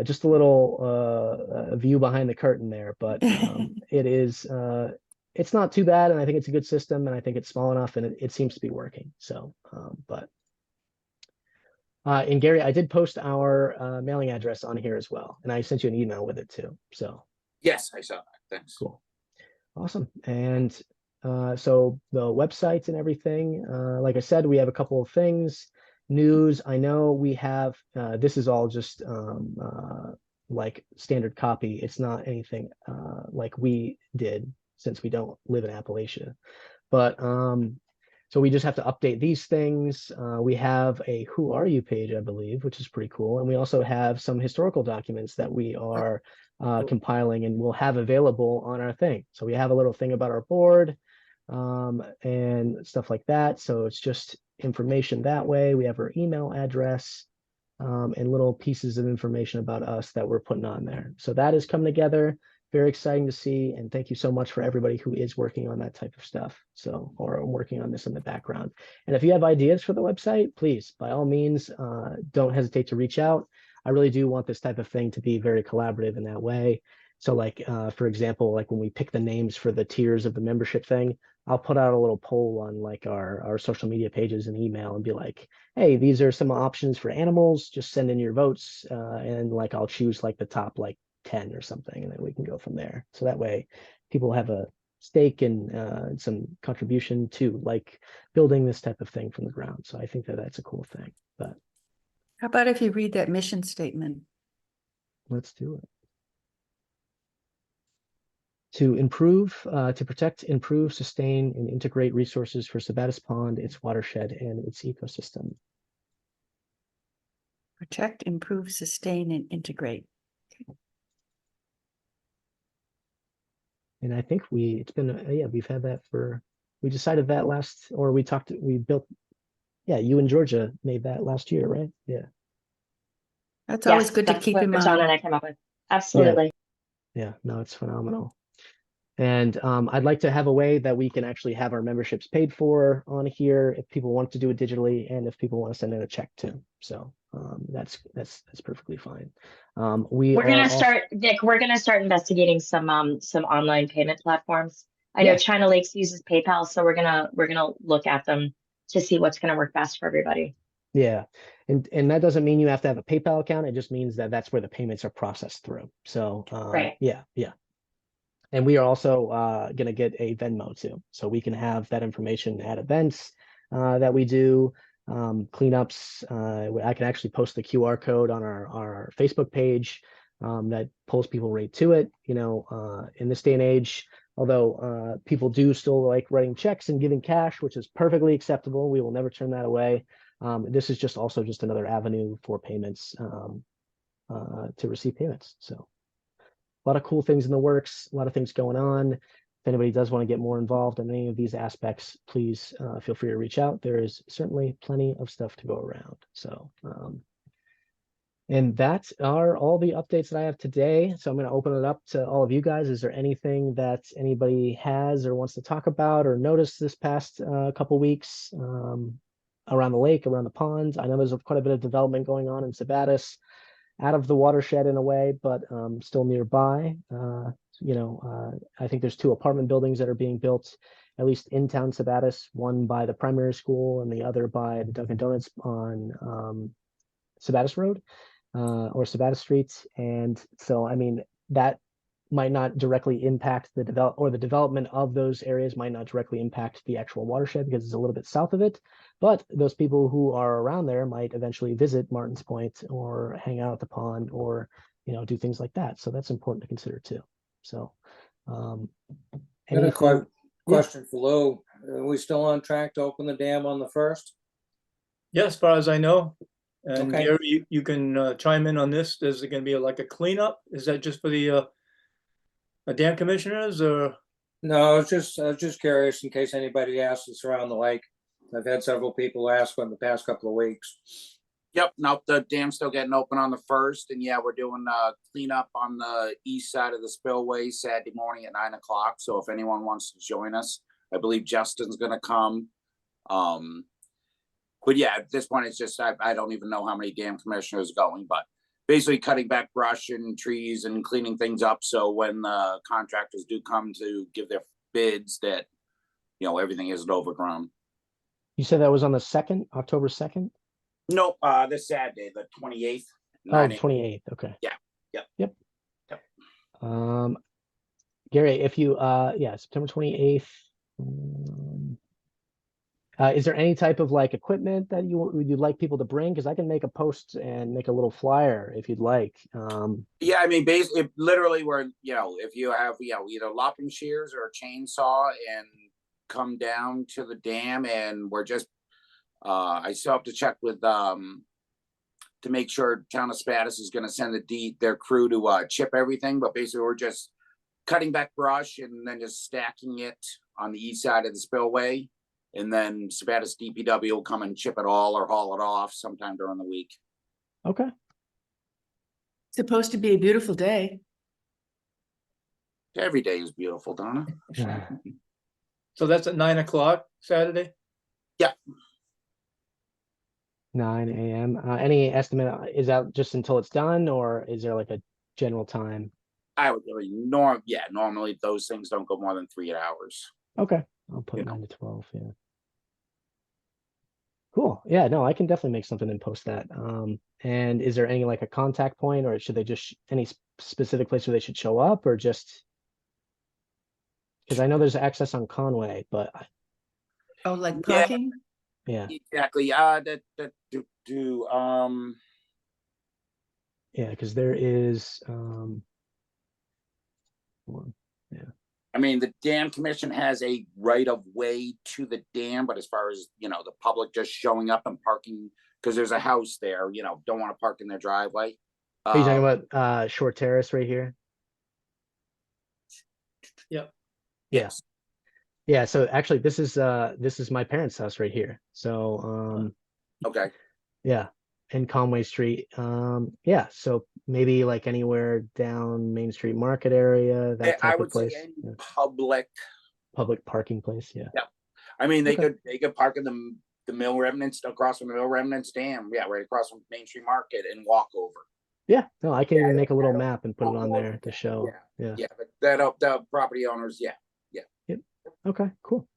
Just a little view behind the curtain there, but it is it's not too bad, and I think it's a good system, and I think it's small enough, and it seems to be working. So, and Gary, I did post our mailing address on here as well, and I sent you an email with it too. So Yes, I saw that. Thanks. cool, awesome. And so the websites and everything, like I said, we have a couple of things. News, I know we have, this is all just like standard copy. It's not anything like we did since we don't live in Appalachia. But so we just have to update these things. We have a Who Are You page, I believe, which is pretty cool. And we also have some historical documents that we are compiling and we'll have available on our thing. So we have a little thing about our board and stuff like that. So it's just information that way. We have our email address and little pieces of information about us that we're putting on there. So that is coming together. Very exciting to see. And thank you so much for everybody who is working on that type of stuff. So, or working on this in the background. And if you have ideas for the website, please, by all means, don't hesitate to reach out. I really do want this type of thing to be very collaborative in that way. So like, for example, like when we pick the names for the tiers of the membership thing, I'll put out a little poll on like our social media pages and email and be like, hey, these are some options for animals. Just send in your votes. And like, I'll choose like the top like 10 or something, and then we can go from there. So that way people have a stake and some contribution to like building this type of thing from the ground. So I think that that's a cool thing. But How about if you read that mission statement? let's do it. To improve, to protect, improve, sustain, and integrate resources for Sabattus Pond, its watershed, and its ecosystem. Protect, improve, sustain, and integrate. And I think it's been, yeah, we've had that we decided that we built, yeah, you and Georgia made that last year, right? Yeah. That's always good to that's keep what in John mind. and I came up with. Absolutely. Yeah, no, it's phenomenal. And I'd like to have a way that we can actually have our memberships paid for on here if people want to do it digitally and if people want to send in a check too. So that's perfectly fine. We're gonna start, Nick, we're gonna start investigating some online payment platforms. I know China Lakes uses PayPal, so we're gonna look at them to see what's gonna work best for everybody. Yeah, and that doesn't mean you have to have a PayPal account. It just means that that's where the payments are processed through. So Right. Yeah. And we are also going to get a Venmo too. So we can have that information at events that we do, cleanups. I can actually post the QR code on our Facebook page that pulls people right to it. You know, in this day and age, although people do still like writing checks and giving cash, which is perfectly acceptable. We will never turn that away. This is just another avenue for payments to receive payments. So a lot of cool things in the works, a lot of things going on. If anybody does want to get more involved in any of these aspects, please feel free to reach out. There is certainly plenty of stuff to go around. So, and that are all the updates that I have today. So I'm going to open it up to all of you guys. Is there anything that anybody has or wants to talk about or notice this past couple weeks around the lake, around the ponds? I know there's quite a bit of development going on in Sabattus, out of the watershed in a way, but still nearby. I think there's 2 apartment buildings that are being built, at least in town Sabattus, one by the primary school and the other by the Dunkin' Donuts on Sabattus Road or Sabattus Street. And so, I mean, that might not directly impact the development of those areas might not directly impact the actual watershed because it's a little bit south of it. But those people who are around there might eventually visit Martin's Point or hang out at the pond or do things like that. So that's important to consider too. So, Got a anything? question for Lou. Are we still on track to open the dam on the 1st? Yeah, as far as I know. And Okay. Gary, you can chime in on this. Is it going to be like a cleanup? Is that just for the dam commissioners or? No, I was just curious in case anybody asks us around the lake. I've had several people ask in the past couple of weeks. Yep, nope, the dam's still getting open on the 1st, and yeah, we're doing cleanup on the east side of the spillway Saturday morning at 9 o'clock. So if anyone wants to join us, I believe Justin's gonna come. But yeah, at this point, it's just I don't even know how many dam commissioners are going, but basically cutting back brush and trees and cleaning things up. So when the contractors do come to give their bids, that everything isn't overgrown. You said that was on the 2nd, October 2nd? Nope, this Saturday, the 28th. Oh, 9 a.m. 28th. Okay. Yeah. Yep. Gary, if you, September 28th. Is there any type of like equipment that you'd like people to bring? Because I can make a post and make a little flyer if you'd like. Yeah, I mean, basically, literally, we're if you have either lopping shears or a chainsaw and come down to the dam, and we're just I still have to check with to make sure town of Sabattus is going to send their crew to chip everything, but basically we're just cutting back brush and then just stacking it on the east side of the spillway, and then Sabattus DPW will come and chip it all or haul it off sometime during the week. Okay. Supposed to be a beautiful day. Every day is beautiful, Donna. So that's at 9 o'clock Saturday? Yeah. 9 a.m. Any estimate? Is that just until it's done, or is there like a general time? Normally those things don't go more than 3 hours. Okay, I'll put 9 to 12. Yeah. Cool. Yeah, no, I can definitely make something and post that. And is there any like a contact point, or should they just any specific place where they should show up, or just because I know there's access on Conway, but Oh, like parking? yeah, Exactly. yeah, because there is yeah. I mean, the dam commission has a right of way to the dam, but as far as the public just showing up and parking, because there's a house there, don't want to park in their driveway. Are you talking about Short Terrace right here? Yep. Yes. Yeah, so actually this is my parents' house right here. So Okay. yeah, in Conway Street. Yeah, so maybe like anywhere down Main Street Market area, that I type would of place. say any Yeah. public parking place, yeah. Yeah. I mean, they Okay. could park in the Mill Remnants across from the Mill Remnants Dam. Yeah, right across from Main Street Market and walk over. Yeah, no, I can Yeah, even make a little that'll- map and put it on there to show. Yeah. Yeah, but the property owners, yeah. Okay, cool.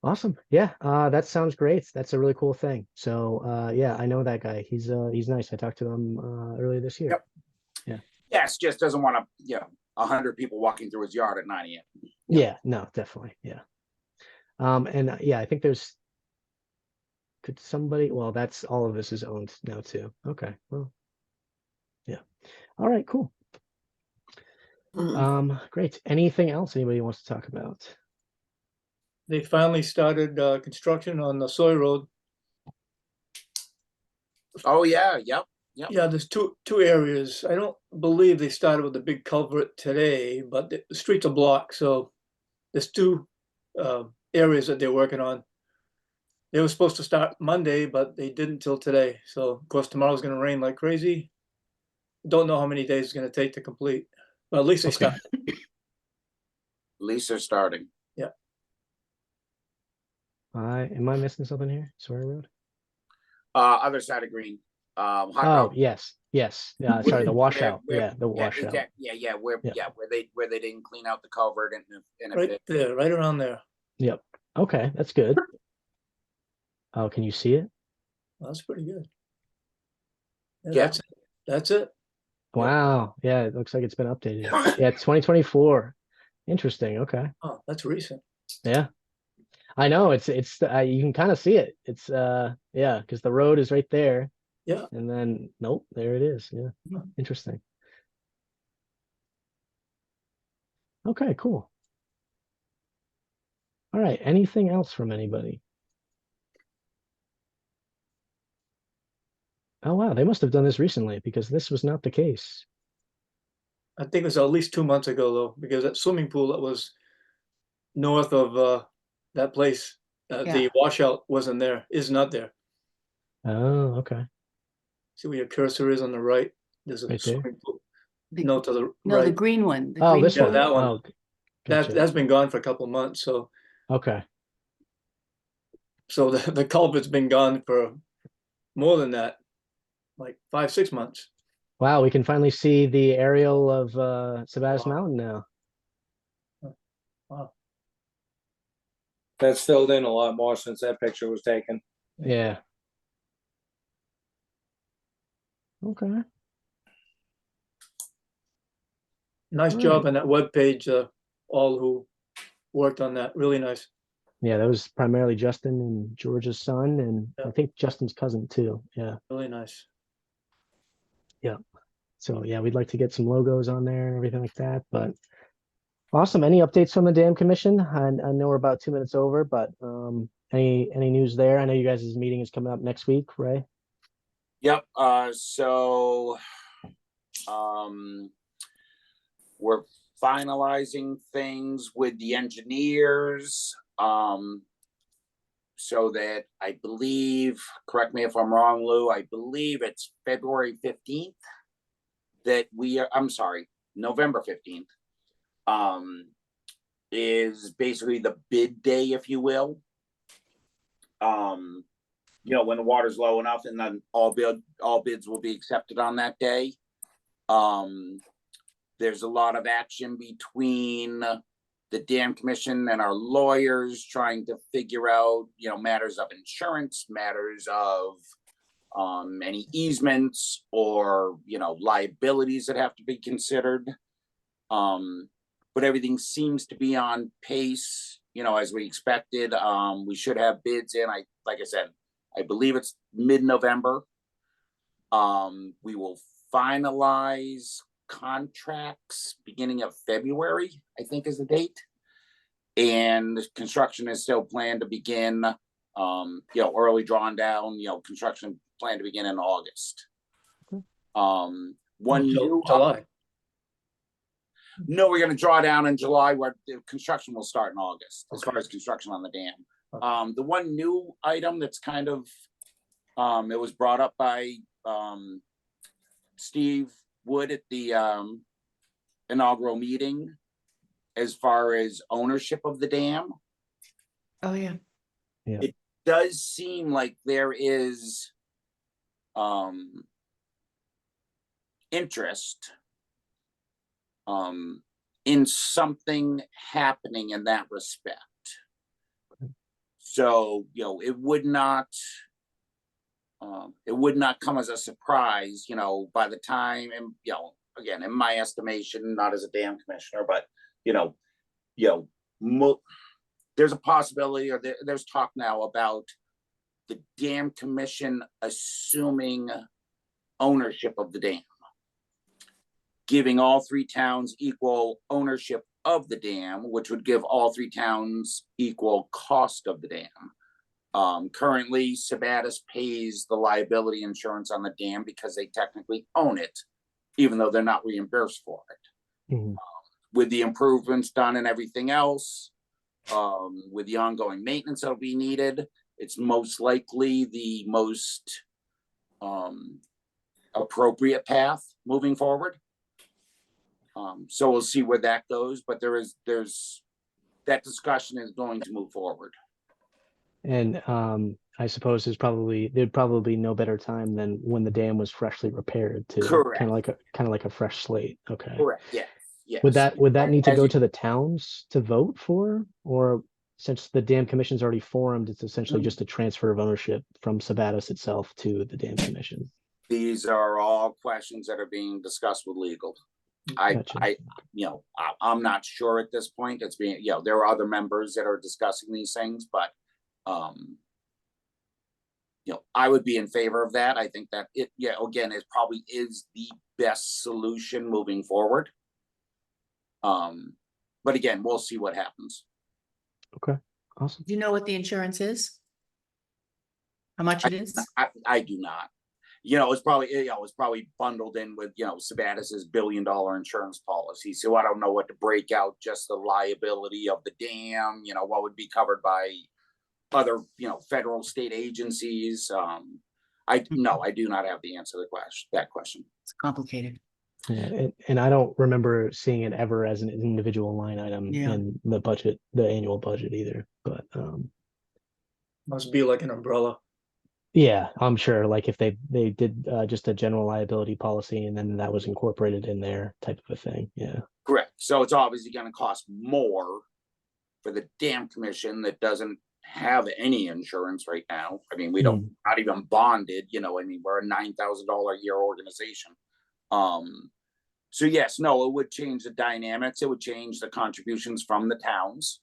Awesome. Yeah, that sounds great. That's a really cool thing. So yeah, I know that guy. He's nice. I talked to him earlier this year. Yep. Yeah. Yes, just doesn't want to, 100 people walking through his yard at 9 a.m. Yeah, no, definitely. Yeah. And yeah, I think well, that's all of this is owned now too. Okay. Well, yeah. All right, cool. Great. Anything else anybody wants to talk about? They finally started construction on the Soy Road. Oh yeah, yep. Yeah, there's two areas. I don't believe they started with the big culvert today, but the streets are blocked, so there's two areas that they're working on. They were supposed to start Monday, but they didn't till today. So of course tomorrow's going to rain like crazy. Don't know how many days it's going to take to complete, but at least they started. At least they're starting. Yeah. Am I missing something here? Sawyer Road? Other side of Green. Hot Oh, Dog. yes. Yeah, sorry, the washout. Yeah, the washout. Yeah, where they didn't clean out the culvert and Right there, right around there. Yep. Okay, that's good. Oh, can you see it? Well, that's pretty good. Yeah. That's it. Wow. Yeah, it looks like it's been updated. Yeah, it's 2024. Interesting. Okay. Oh, that's recent. Yeah. I know it's you can kind of see it. It's yeah, because the road is right there. Yeah. And then, nope, there it is. Yeah. Hmm. Interesting. Okay, cool. All right. Anything else from anybody? Oh, wow. They must have done this recently because this was not the case. I think it was at least 2 months ago though, because that swimming pool that was north of that place, Yeah. the washout wasn't there, is not there. Oh, okay. See where your cursor is on the right? There's a Right there. swimming pool. The- No, to the No, the right. green one. The Oh, green this Yeah, one. that one. Oh, gotcha. That's been gone for a couple of months. So Okay. the culvert's been gone for more than that, like 5-6 months. Wow, we can finally see the aerial of Sabattus Wow. Mountain now. Wow. That's filled in a lot more since that picture was taken. Yeah. Okay. Nice All job right. on that webpage, all who worked on that. Really nice. Yeah, that was primarily Justin and George's son, and Yeah. I think Justin's cousin too. Yeah. Really nice. Yeah. So yeah, we'd like to get some logos on there and everything like that. But awesome. Any updates from the Dam Commission? I know we're about 2 minutes over, but any news there? I know you guys' meeting is coming up next week, Ray. Yep. So we're finalizing things with the engineers. So that I believe, correct me if I'm wrong, Lou, I believe it's February 15th that I'm sorry, November 15th, is basically the bid day, if you will. When the water's low enough, and then all bids will be accepted on that day. There's a lot of action between the Dam Commission and our lawyers trying to figure out, matters of insurance, matters of any easements or, liabilities that have to be considered. But everything seems to be on pace, as we expected. We should have bids in, like I said, I believe it's mid-November. We will finalize contracts beginning of February, I think is the date. And construction is still planned to begin, early drawn down, construction planned to begin in August. July. No, we're going to draw down in July, where the construction will start in August, as far as construction on the dam. Okay. The one new item that's kind of, it was brought up by Steve Wood at the inaugural meeting, as far as ownership of the dam. Oh, yeah. Yeah. It does seem like there is interest in something happening in that respect. So, it would not come as a surprise, by the time, and again, in my estimation, not as a dam commissioner, but there's a possibility, or there's talk now about the Dam Commission assuming ownership of the dam, giving all three towns equal ownership of the dam, which would give all three towns equal cost of the dam. Currently, Sabattus pays the liability insurance on the dam because they technically own it, even though they're not reimbursed for it. Mhm. With the improvements done and everything else, with the ongoing maintenance that'll be needed, it's most likely the most appropriate path moving forward. So we'll see where that goes, but there's that discussion is going to move forward. And I suppose there'd probably be no better time than when the dam was freshly repaired to Correct. kind of like a fresh slate. Okay. Correct. Yes. Yes. Would that need to As go you- to the towns to vote for, or since the Dam Commission's already formed, it's essentially just a transfer of ownership from Sabattus itself to the Dam Commission? These are all questions that are being discussed with legal. Gotcha. I'm not sure at this point. It's being, there are other members that are discussing these things, but I would be in favor of that. I think that again, it probably is the best solution moving forward. But again, we'll see what happens. Okay, awesome. Do you know what the insurance is? How much it is? I do not. It's probably bundled in with, Sabattus's $1 billion insurance policy. So I don't know what to break out, just the liability of the dam, what would be covered by other, federal, state agencies. I do not have the answer to that question. It's complicated. Yeah, and I don't remember seeing it ever as an individual line item in the budget, the annual budget either. But Must be like an umbrella. yeah, I'm sure. Like if they did just a general liability policy and then that was incorporated in there, type of a thing. Yeah. Correct. So it's obviously going to cost more for the dam commission that doesn't have any insurance right now. I mean, we don't not even bonded. We're a $9,000 a year organization. So yes, no, it would change the dynamics. It would change the contributions from the towns.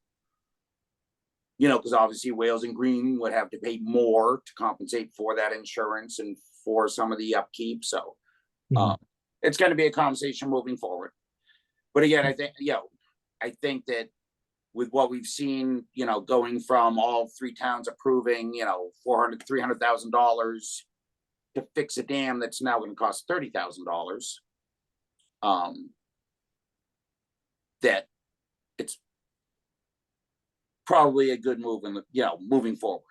Because obviously Wales and Green would have to pay more to compensate for that insurance and for some of the upkeep. So it's going to be a conversation moving forward. But again, I think that with what we've seen, going from all three towns approving, $300,000 to fix a dam that's now going to cost $30,000. That it's probably a good move in moving forward.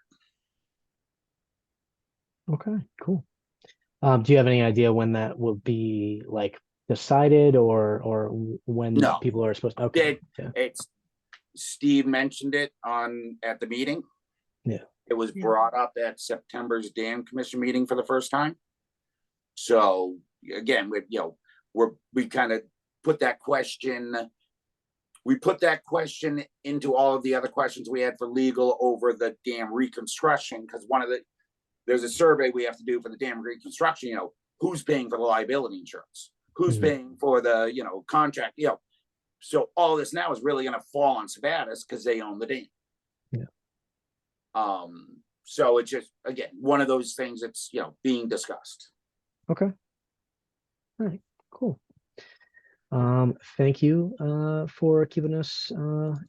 Okay, cool. Do you have any idea when that will be like decided or when people are supposed to? Okay. It's Steve mentioned it at the meeting. Yeah. It was brought up at September's Dam Commission meeting for the first time. So again, we kind of put that question. We put that question into all of the other questions we had for legal over the dam reconstruction, because there's a survey we have to do for the dam reconstruction. Who's paying for the liability insurance? Who's paying for the contract? So all this now is really going to fall on Sabattus because they own the dam. Yeah. So it's just, again, one of those things that's being discussed. Okay. All right. Cool. Thank you for keeping us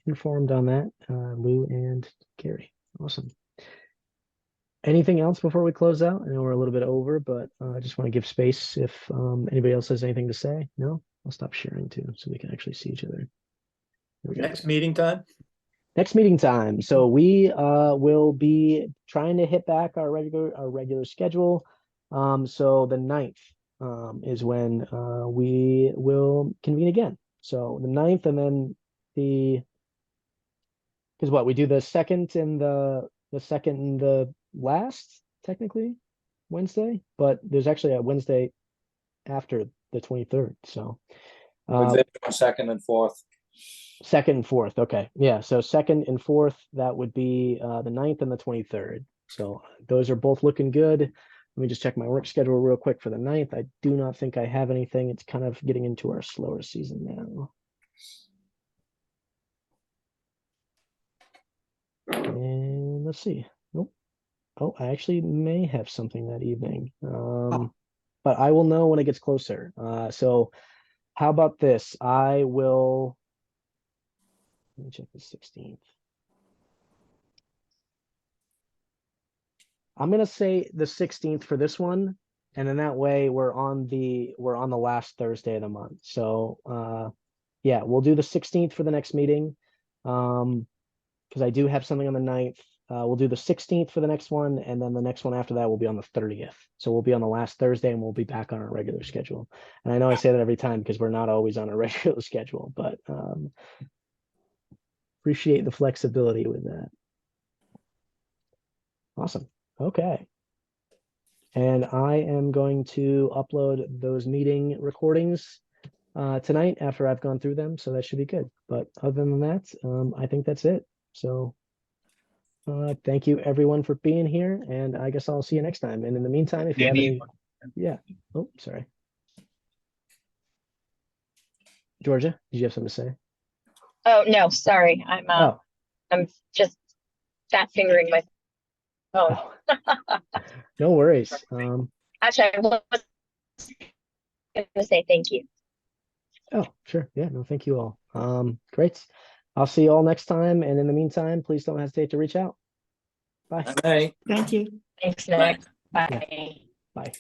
informed on that, Lou and Gary. Awesome. Anything else before we close out? I know we're a little bit over, but I just want to give space if anybody else has anything to say. No? I'll stop sharing too so we can actually see each other. Next meeting time? Next meeting time. So we will be trying to hit back our regular schedule. So the 9th is when we will convene again. So the 9th, and then because what we do the second and the last technically Wednesday, but there's actually a Wednesday after the 23rd. So second and fourth. Second and fourth. Okay. Yeah. So second and fourth, that would be the 9th and the 23rd. So those are both looking good. Let me just check my work schedule real quick for the 9th. I do not think I have anything. It's kind of getting into our slower season now. And let's see. Nope. Oh, I actually may have something that evening. But I will know when it gets closer. So how about this? Let me check the 16th. I'm gonna say the 16th for this one, and then that way we're on the last Thursday of the month. So yeah, we'll do the 16th for the next meeting. Because I do have something on the 9th. We'll do the 16th for the next one, and then the next one after that will be on the 30th. So we'll be on the last Thursday, and we'll be back on our regular schedule. And I know I say that every time because we're not always on a regular schedule, but appreciate the flexibility with that. Awesome. Okay. And I am going to upload those meeting recordings tonight after I've gone through them, so that should be good. But other than that, I think that's it. So thank you everyone for being here, and I guess I'll see you next time. And in the meantime, if you have any, oh, sorry. Georgia, did you have something to say? Oh, no, sorry. I'm just fat fingering my phone. Oh. No worries. Actually, I was gonna say thank you. Oh, sure. Yeah, no, thank you all. Great. I'll see you all next time. And in the meantime, please don't hesitate to reach out. Bye. All right. Thank you. Thanks, Nick. Bye. Bye.